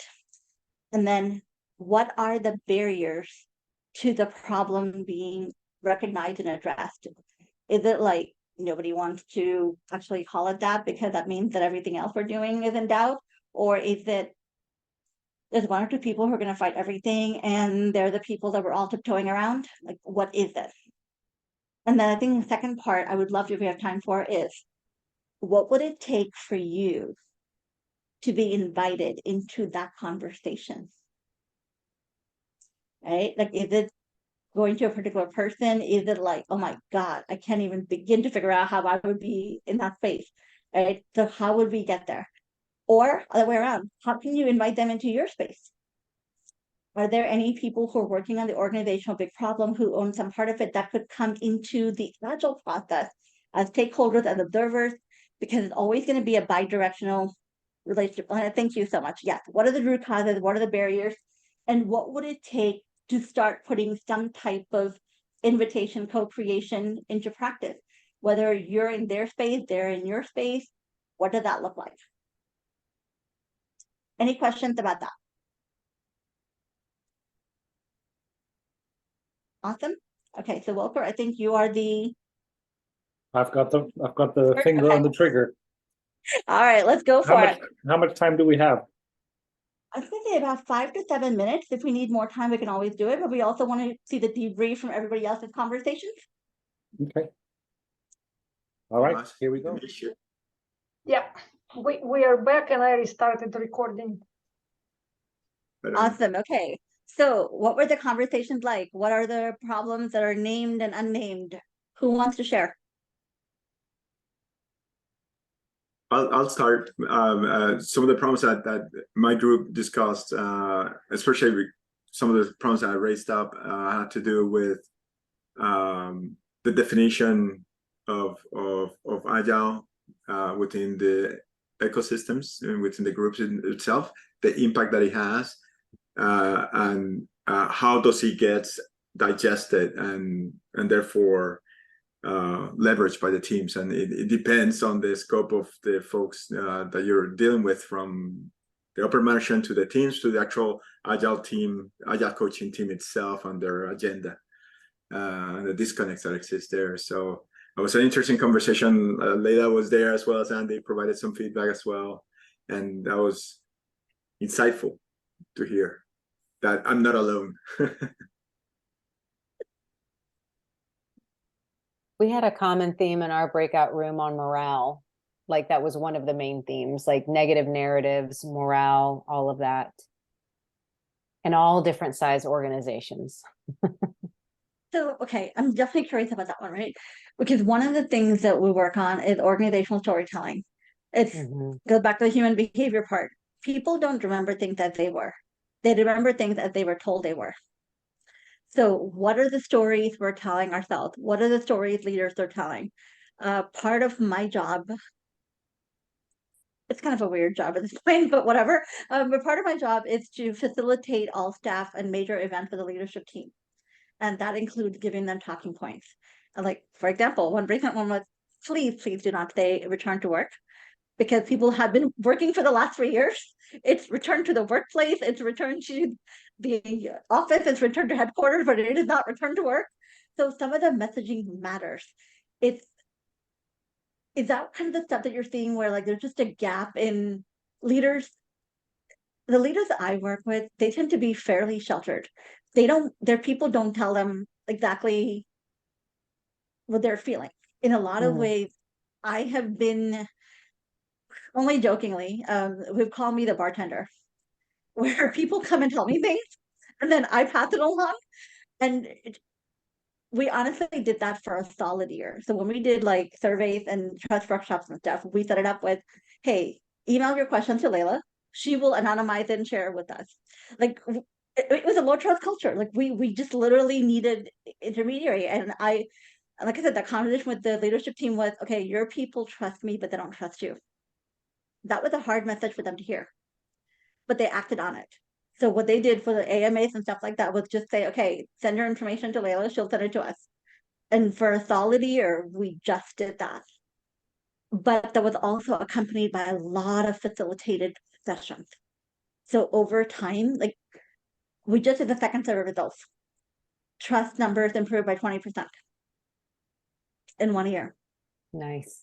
And then, what are the barriers to the problem being recognized and addressed? Is it like nobody wants to actually call it that because that means that everything else we're doing is in doubt? Or is it there's 1 or 2 people who are going to fight everything, and they're the people that we're all tiptoeing around? Like, what is this? And then I think the second part I would love, if we have time for, is, what would it take for you to be invited into that conversation? Right? Like, is it going to a particular person? Is it like, oh my God, I can't even begin to figure out how I would be in that space? Right? So how would we get there? Or other way around, how can you invite them into your space? Are there any people who are working on the organizational big problem who own some part of it that could come into the Agile process as stakeholders, as observers? Because it's always going to be a bi-directional relationship. Thank you so much. Yes. What are the root causes? What are the barriers? And what would it take to start putting some type of invitation co-creation into practice? Whether you're in their space, they're in your space, what does that look like? Any questions about that? Awesome. Okay, so Wilker, I think you are the I've got the finger on the trigger. All right, let's go for it. How much time do we have? I was going to say about 5 to 7 minutes. If we need more time, we can always do it, but we also want to see the debrief from everybody else's conversations. Okay. All right, here we go. Yeah, we are back, and I restarted recording. Awesome. Okay. So what were the conversations like? What are the problems that are named and unnamed? Who wants to share? I'll start. Some of the problems that my group discussed, especially some of the problems that I raised up, had to do with the definition of agile within the ecosystems and within the groups in itself, the impact that it has, and how does it get digested and therefore leveraged by the teams. And it depends on the scope of the folks that you're dealing with, from the upper management to the teams to the actual agile team, agile coaching team itself, and their agenda, the disconnects that exist there. So it was an interesting conversation. Leila was there as well as Andy, provided some feedback as well, and that was insightful to hear that I'm not alone. We had a common theme in our breakout room on morale. Like that was one of the main themes, like negative narratives, morale, all of that. And all different size organizations. So, okay, I'm definitely curious about that one, right? Because one of the things that we work on is organizational storytelling. It's goes back to the human behavior part. People don't remember things that they were. They remember things as they were told they were. So what are the stories we're telling ourselves? What are the stories leaders are telling? Part of my job, it's kind of a weird job at this point, but whatever. But part of my job is to facilitate all staff and major events for the leadership team. And that includes giving them talking points. Like, for example, one recent one was, please do not say return to work, because people have been working for the last 3 years. It's return to the workplace, it's return to the office, it's return to headquarters, but it is not return to work. So some of the messaging matters. Is that kind of the stuff that you're seeing where like there's just a gap in leaders? The leaders that I work with, they tend to be fairly sheltered. Their people don't tell them exactly what they're feeling. In a lot of ways, I have been, only jokingly, who've called me the bartender, where people come and tell me things and then I pass it along. And we honestly did that for a solid year. So when we did like surveys and trust workshops and stuff, we set it up with, hey, email your question to Leila. She will anonymize it and share it with us. Like it was a low trust culture. Like we just literally needed intermediary. And like I said, that conversation with the leadership team was, okay, your people trust me, but they don't trust you. That was a hard message for them to hear, but they acted on it. So what they did for the AMAs and stuff like that was just say, okay, send your information to Leila, she'll send it to us. And for a solid year, we just did that. But that was also accompanied by a lot of facilitated sessions. So over time, like we just did the second set of results. Trust numbers improved by 20% in 1 year. Nice.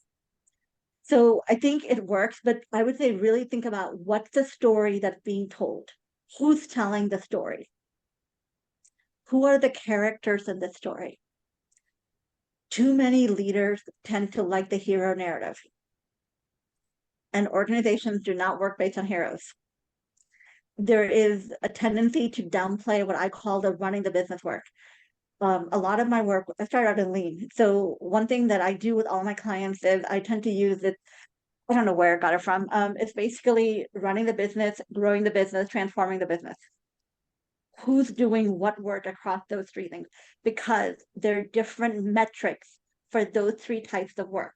So I think it works, but I would say really think about what's the story that's being told. Who's telling the story? Who are the characters in the story? Too many leaders tend to like the hero narrative. And organizations do not work based on heroes. There is a tendency to downplay what I call the running the business work. A lot of my work, I started out in lean. So one thing that I do with all my clients is I tend to use it. I don't know where I got it from. It's basically running the business, growing the business, transforming the business. Who's doing what work across those three things? Because there are different metrics for those three types of work.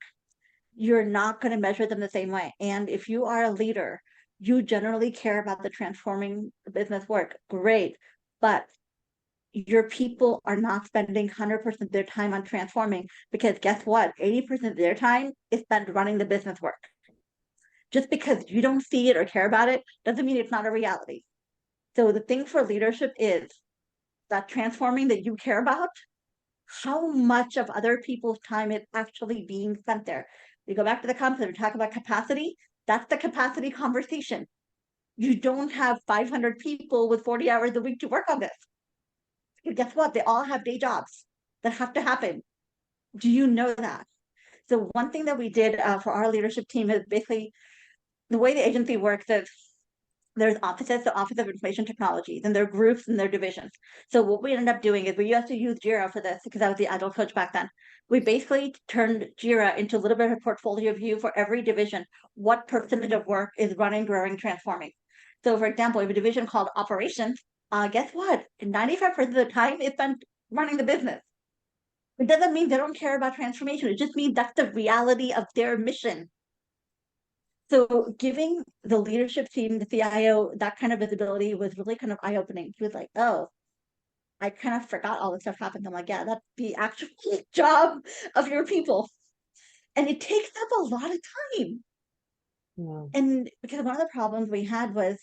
You're not going to measure them the same way. And if you are a leader, you generally care about the transforming business work. Great. But your people are not spending 100% of their time on transforming, because guess what? 80% of their time is spent running the business work. Just because you don't see it or care about it doesn't mean it's not a reality. So the thing for leadership is that transforming that you care about, how much of other people's time is actually being spent there. We go back to the concept, we talk about capacity. That's the capacity conversation. You don't have 500 people with 40 hours a week to work on this. And guess what? They all have day jobs that have to happen. Do you know that? So one thing that we did for our leadership team is basically the way the agency works is There's offices, the Office of Information Technology, then there are groups and there are divisions. So what we ended up doing is we used to use Jira for this because I was the Agile coach back then. We basically turned Jira into a little bit of a portfolio view for every division. What percentage of work is running, growing, transforming? So for example, we have a division called operations. Guess what? 95% of the time it's spent running the business. It doesn't mean they don't care about transformation. It just means that's the reality of their mission. So giving the leadership team, the CIO, that kind of visibility was really kind of eye-opening. He was like, oh, I kind of forgot all this stuff happened. I'm like, yeah, that's the actual job of your people. And it takes up a lot of time. Yeah. And because one of the problems we had was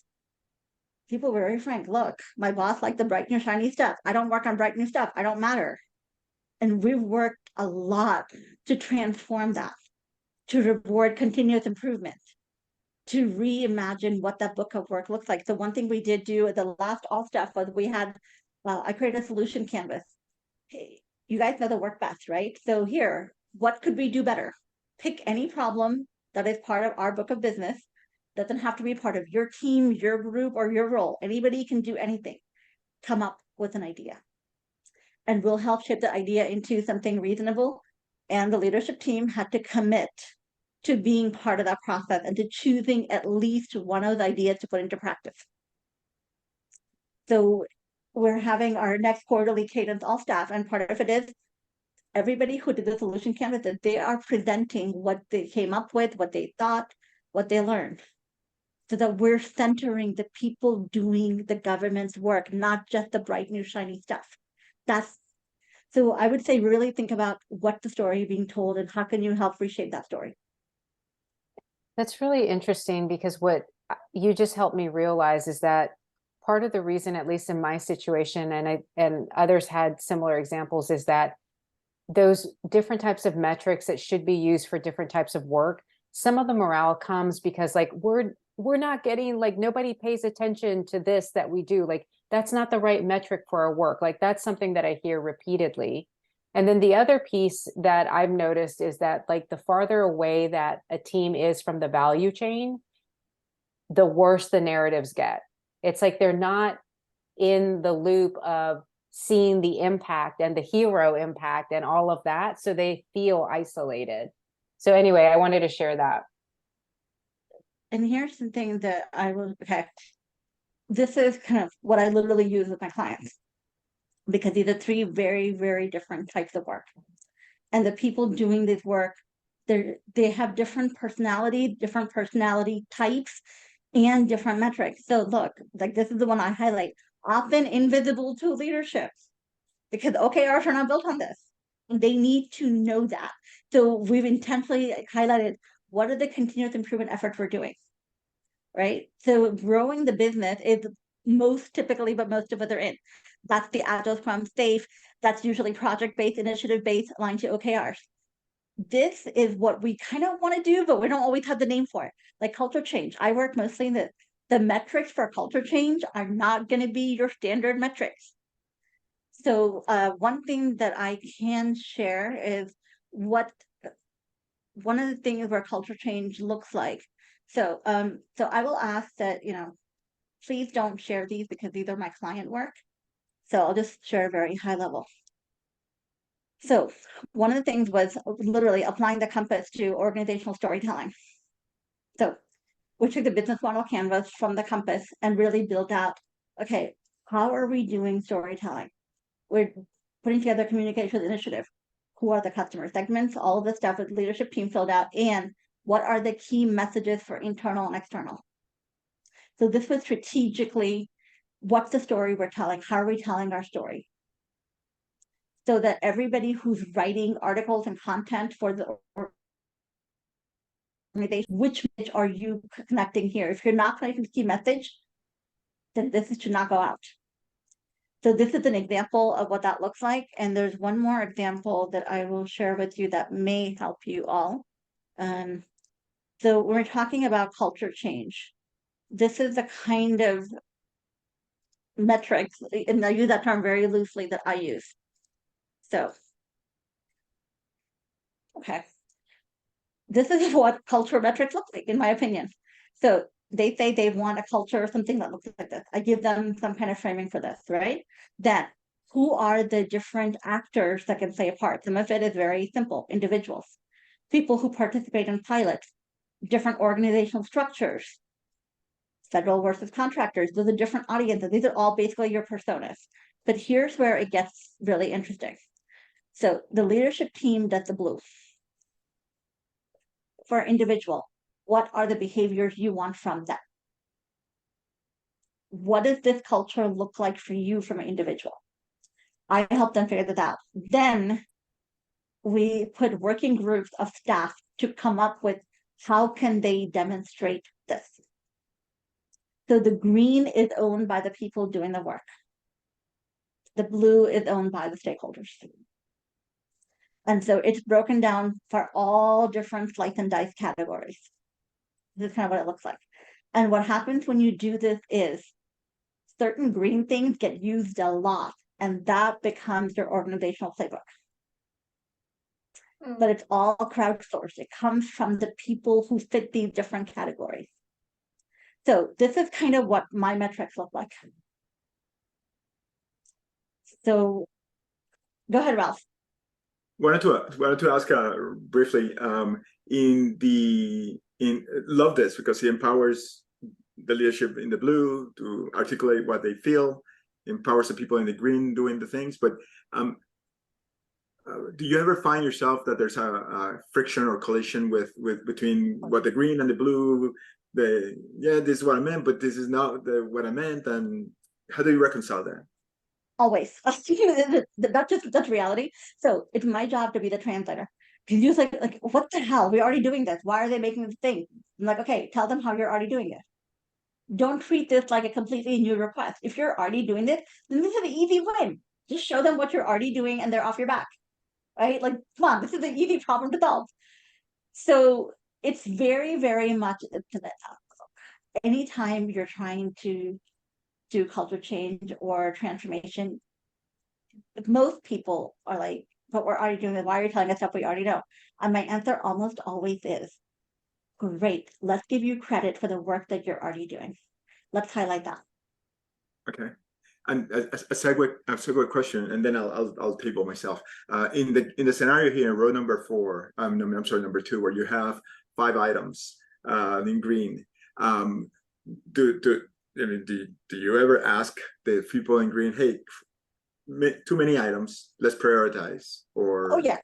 people were very frank. Look, my boss liked the bright new shiny stuff. I don't work on bright new stuff. I don't matter. And we've worked a lot to transform that, to reward continuous improvement, to reimagine what that book of work looks like. So one thing we did do at the last all stuff was we had, I created a solution canvas. Hey, you guys know the work best, right? So here, what could we do better? Pick any problem that is part of our book of business. Doesn't have to be part of your team, your group, or your role. Anybody can do anything. Come up with an idea. And we'll help shape the idea into something reasonable. And the leadership team had to commit to being part of that process and to choosing at least one of the ideas to put into practice. So we're having our next quarterly cadence all staff, and part of it is everybody who did the solution canvas, that they are presenting what they came up with, what they thought, what they learned. So that we're centering the people doing the government's work, not just the bright new shiny stuff. So I would say really think about what the story being told and how can you help reshape that story. That's really interesting because what you just helped me realize is that part of the reason, at least in my situation, and others had similar examples, is that those different types of metrics that should be used for different types of work, some of the morale comes because like we're not getting, like nobody pays attention to this that we do. Like that's not the right metric for our work. Like that's something that I hear repeatedly. And then the other piece that I've noticed is that like the farther away that a team is from the value chain, the worse the narratives get. It's like they're not in the loop of seeing the impact and the hero impact and all of that. So they feel isolated. So anyway, I wanted to share that. And here's something that I will, okay. This is kind of what I literally use with my clients, because these are three very, very different types of work. And the people doing this work, they have different personality types, and different metrics. So look, like this is the one I highlight, often invisible to leadership, because OKRs are not built on this. And they need to know that. So we've intentionally highlighted what are the continuous improvement efforts we're doing, right? So growing the business is most typically, but most of us are in. That's the Agile Scrum Safe. That's usually project-based, initiative-based, aligned to OKRs. This is what we kind of want to do, but we don't always have the name for it. Like culture change. I work mostly in the metrics for culture change are not going to be your standard metrics. So one thing that I can share is what one of the things where culture change looks like. So so I will ask that, please don't share these because these are my client work. So I'll just share a very high level. So one of the things was literally applying the compass to organizational storytelling. So we took the business model canvas from the compass and really built out, okay, how are we doing storytelling? We're putting together a communication initiative. Who are the customer segments? All of the stuff with leadership team filled out. And what are the key messages for internal and external? So this was strategically, what's the story we're telling? How are we telling our story? So that everybody who's writing articles and content for the organization, which message are you connecting here? If you're not connecting the key message, then this should not go out. So this is an example of what that looks like. And there's one more example that I will share with you that may help you all. So when we're talking about culture change, this is the kind of metrics, and I use that term very loosely, that I use. So, okay. This is what culture metrics look like, in my opinion. So they say they want a culture or something that looks like this. I give them some kind of framing for this, right? Then who are the different actors that can play a part? Some of it is very simple, individuals, people who participate in pilots, different organizational structures, federal versus contractors. Those are different audiences. These are all basically your personas. But here's where it gets really interesting. So the leadership team does the blue. For an individual, what are the behaviors you want from them? What does this culture look like for you from an individual? I help them figure that out. Then we put working groups of staff to come up with how can they demonstrate this. So the green is owned by the people doing the work. The blue is owned by the stakeholders. And so it's broken down for all different slice and dice categories. This is kind of what it looks like. And what happens when you do this is certain green things get used a lot, and that becomes your organizational playbook. But it's all crowdsourced. It comes from the people who fit these different categories. So this is kind of what my metrics look like. So go ahead, Ralph. Wanted to ask briefly love this because he empowers the leadership in the blue to articulate what they feel, empowers the people in the green doing the things. But do you ever find yourself that there's a friction or collision between what the green and the blue? This is what I meant, but this is not what I meant. And how do you reconcile that? Always. That's reality. So it's my job to be the translator. Because you're like, what the hell? We're already doing this. Why are they making this thing? I'm like, okay, tell them how you're already doing it. Don't treat this like a completely new request. If you're already doing this, then this is an easy win. Just show them what you're already doing and they're off your back. Right? Like, come on, this is an easy problem to solve. So it's very, very much anytime you're trying to do culture change or transformation, most people are like, but we're already doing it. Why are you telling us stuff we already know? And my answer almost always is, great, let's give you credit for the work that you're already doing. Let's highlight that. Okay. And a segue question, and then I'll table myself. In the scenario here in row number 4, I'm sorry, number 2, where you have 5 items in green. Do you ever ask the people in green, hey, too many items, let's prioritize? Or oh yeah,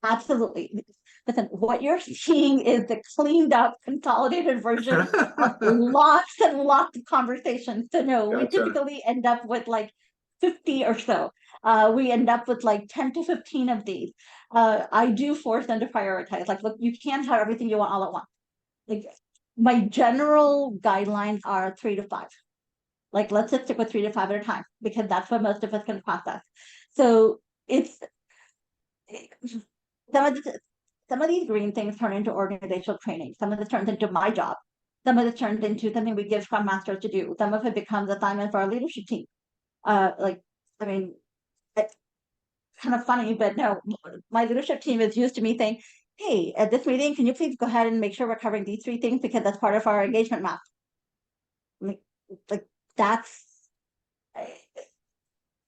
absolutely. Listen, what you're seeing is the cleaned up, consolidated version of lots and lots of conversations. So no, we typically end up with like 50 or so. We end up with like 10 to 15 of these. I do force them to prioritize. Like, look, you can't have everything you want all at once. Like, my general guidelines are 3 to 5. Like, let's just stick with 3 to 5 at a time, because that's what most of us can process. So it's some of these green things turn into organizational training. Some of this turns into my job. Some of this turns into something we give Scrum Masters to do. Some of it becomes assignment for our leadership team. It's kind of funny, but no, my leadership team is used to me saying, hey, at this meeting, can you please go ahead and make sure we're covering these 3 things, because that's part of our engagement map. Like that's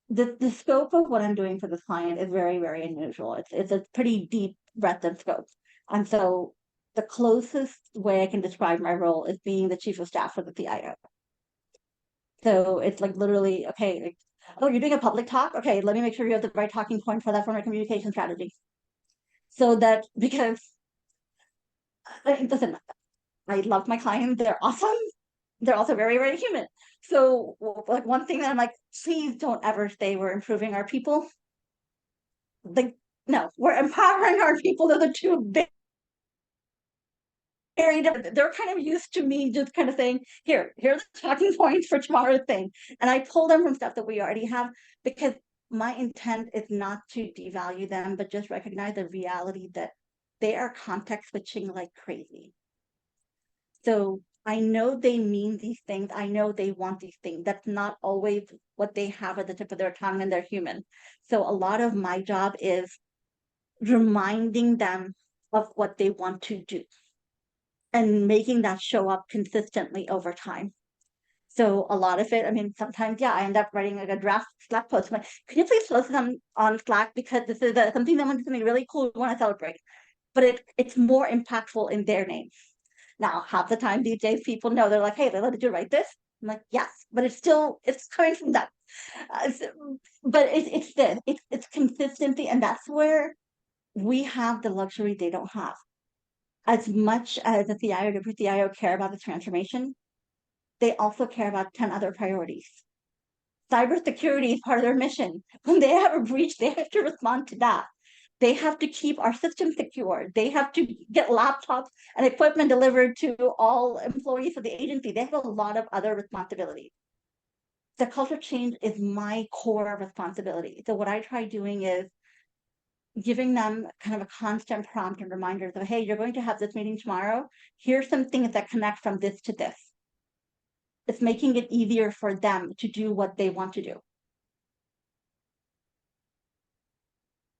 the scope of what I'm doing for this client is very, very unusual. It's a pretty deep breadth and scope. And so the closest way I can describe my role is being the chief of staff for the CIO. So it's like literally, okay, like, oh, you're doing a public talk? Okay, let me make sure you have the right talking point for that for my communication strategy. So that, because listen, I love my clients, they're awesome. They're also very, very human. So like one thing that I'm like, please don't ever say we're improving our people. Like, no, we're empowering our people. They're the two very different. They're kind of used to me just kind of saying, here's the talking points for tomorrow's thing. And I pull them from stuff that we already have, because my intent is not to devalue them, but just recognize the reality that they are context switching like crazy. So I know they mean these things. I know they want these things. That's not always what they have at the tip of their tongue, and they're human. So a lot of my job is reminding them of what they want to do. and making that show up consistently over time. So a lot of it, I mean, sometimes, yeah, I end up writing like a draft Slack post. I'm like, could you please post them on Slack because this is something really cool we want to celebrate. But it's more impactful in their name. Now, half the time these days, people know, they're like, hey, did you write this? I'm like, yes, but it's coming from them. But it's consistency, and that's where we have the luxury they don't have. As much as the CIO or CIO care about the transformation, they also care about 10 other priorities. Cybersecurity is part of their mission. When they have a breach, they have to respond to that. They have to keep our system secure. They have to get laptops and equipment delivered to all employees of the agency. They have a lot of other responsibilities. The culture change is my core responsibility. So what I try doing is giving them kind of a constant prompt and reminders of, hey, you're going to have this meeting tomorrow. Here's some things that connect from this to this. It's making it easier for them to do what they want to do.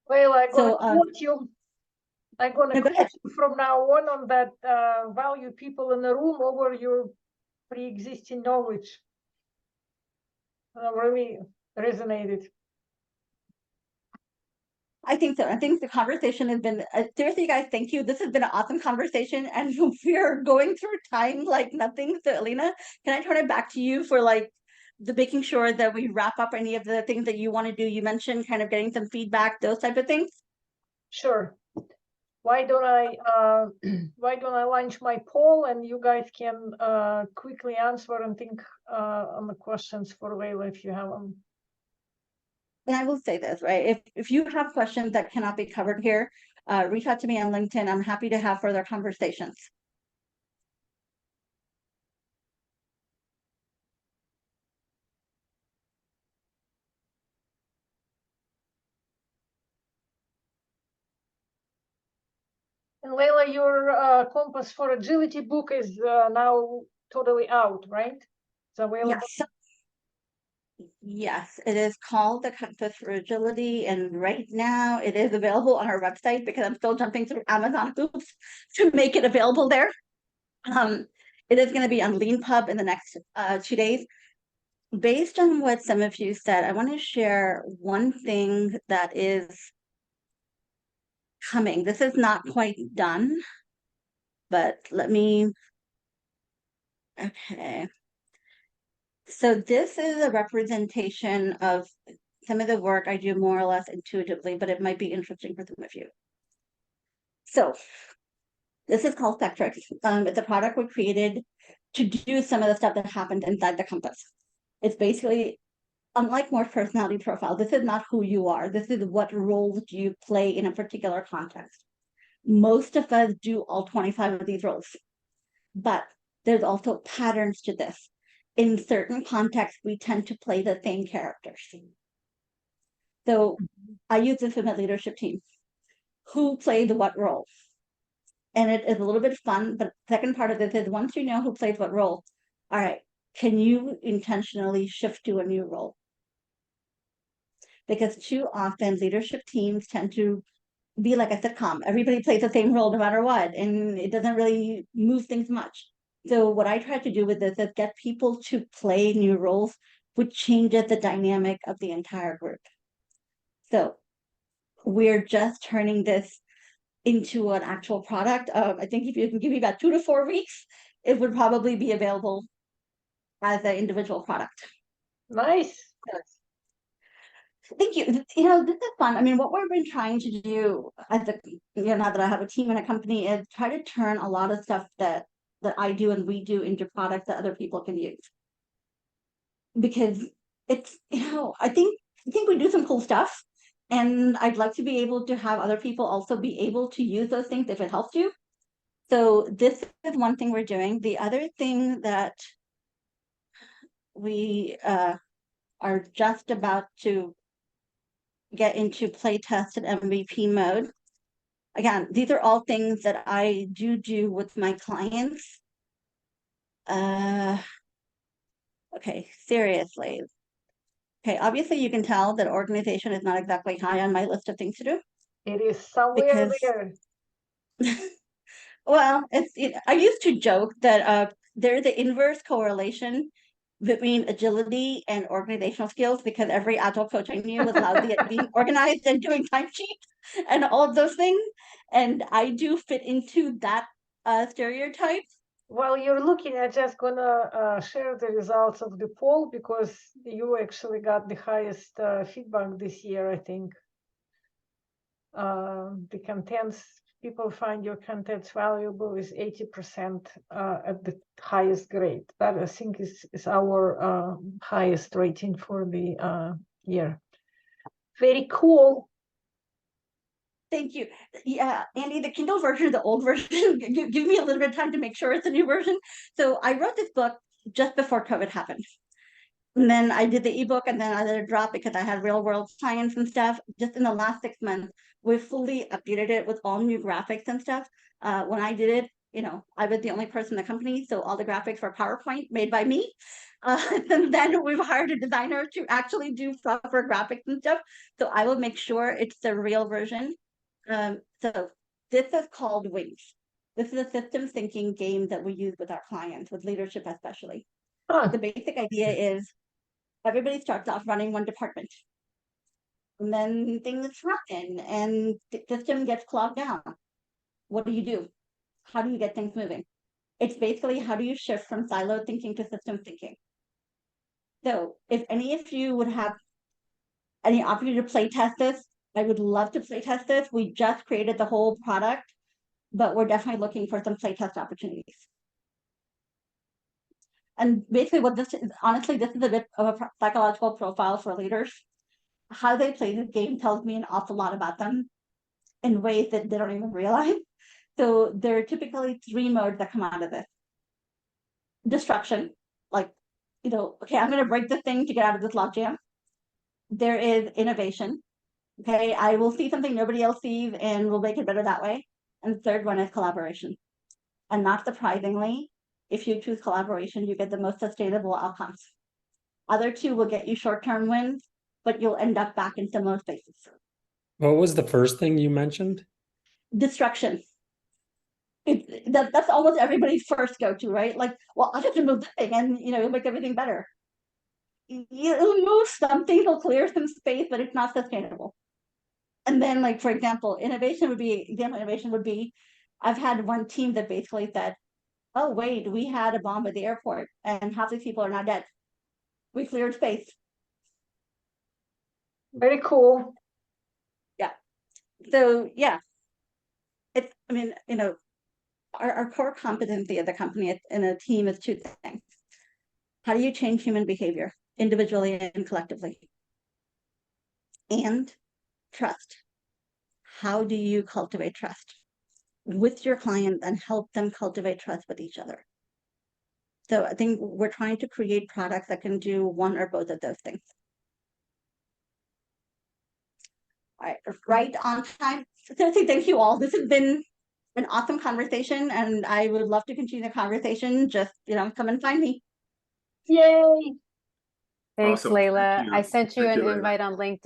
Well, I'm gonna So, quote you. I'm gonna no, go quote ahead. you from now on that value people in the room over your pre-existing knowledge. Really resonated. I think so. I think the conversation has been seriously, guys. Thank you. This has been an awesome conversation, and we're going through time like nothing. So, Alina, can I turn it back to you for like the making sure that we wrap up any of the things that you want to do? You mentioned kind of getting some feedback, those type of things. Sure. Why don't I launch my poll and you guys can quickly answer and think on the questions for Leila if you have them. And I will say this, right? If you have questions that cannot be covered here, reach out to me on LinkedIn. I'm happy to have further conversations. And Leila, your Compass for Agility book is now totally out, right? It's available. Yes. Yes, it is called the Compass for Agility, and right now it is available on our website because I'm still jumping through Amazon hoops to make it available there. It is going to be on LeanPub in the next 2 days. Based on what some of you said, I want to share one thing that is coming. This is not quite done, but let me. Okay. So this is a representation of some of the work I do more or less intuitively, but it might be interesting for some of you. So this is called Spectrix. It's a product we created to do some of the stuff that happened inside the compass. It's basically, unlike most personality profiles, this is not who you are. This is what roles do you play in a particular context. Most of us do all 25 of these roles, but there's also patterns to this. In certain contexts, we tend to play the same characters. So I use this in a leadership team. Who played what role? And it is a little bit fun, but the second part of this is once you know who plays what role, all right, can you intentionally shift to a new role? Because too often leadership teams tend to be like a sitcom. Everybody plays the same role no matter what, and it doesn't really move things much. So what I try to do with this is get people to play new roles, which changes the dynamic of the entire group. So we're just turning this into an actual product. I think if you can give me about 2 to 4 weeks, it would probably be available as an individual product. Nice. Thank you. You know, this is fun. I mean, what we've been trying to do as a, now that I have a team and a company, is try to turn a lot of stuff that I do and we do into products that other people can use. Because it's, I think we do some cool stuff, and I'd like to be able to have other people also be able to use those things if it helps you. So this is one thing we're doing. The other thing that we are just about to get into playtest and MVP mode. Again, these are all things that I do with my clients. Okay, seriously. Okay, obviously you can tell that organization is not exactly high on my list of things to do. It is somewhere there. Well, I used to joke that there's the inverse correlation between agility and organizational skills, because every agile coach I knew was lousy at being organized and doing timesheets and all of those things. And I do fit into that stereotype. While you're looking, I'm just gonna share the results of the poll, because you actually got the highest feedback this year, I think. The contents, people find your contents valuable is 80% at the highest grade. That, I think, is our highest rating for the year. Very cool. Thank you. Yeah, Andy, the Kindle version or the old version, give me a little bit of time to make sure it's a new version. So I wrote this book just before COVID happened. And then I did the ebook, and then I let it drop because I had real world science and stuff. Just in the last 6 months, we fully updated it with all new graphics and stuff. When I did it, I was the only person in the company, so all the graphics were PowerPoint made by me. And then we've hired a designer to actually do proper graphics and stuff. So I will make sure it's the real version. So this is called Wings. This is a system thinking game that we use with our clients, with leadership especially. The basic idea is everybody starts off running one department. And then things happen and the system gets clogged down. What do? How do you get things moving? It's basically, how do you shift from siloed thinking to system thinking? So if any of you would have any opportunity to play test this, I would love to play test this. We just created the whole product, but we're definitely looking for some play test opportunities. And basically what this is, honestly, this is a bit of a psychological profile for leaders. How they play this game tells me an awful lot about them in ways that they don't even realize. So there are typically 3 modes that come out of this. Destruction, like, okay, I'm going to break this thing to get out of this logjam. There is innovation. Okay, I will see something nobody else sees and we'll make it better that way. And the third one is collaboration. And not surprisingly, if you choose collaboration, you get the most sustainable outcomes. Other 2 will get you short-term wins, but you'll end up back in similar spaces. What was the first thing you mentioned? Destruction. That's almost everybody's first go-to, right? Like, well, I'll have to move the thing and it'll make everything better. It'll move something, it'll clear some space, but it's not sustainable. And then, like, for example, innovation would be, I've had one team that basically said, oh wait, we had a bomb at the airport and half these people are not dead. We cleared space. Very cool. Yeah. So yeah, it's, our core competency as a company in a team is 2 things. How do you change human behavior individually and collectively? And trust. How do you cultivate trust with your clients and help them cultivate trust with each other? So I think we're trying to create products that can do one or both of those things. All right, right on time. Seriously, thank you all. This has been an awesome conversation, and I would love to continue the conversation. Just, come and find me. Yay. Thanks, Awesome. Leila. Thank you. I sent you Thank an you, Leila. invite on LinkedIn.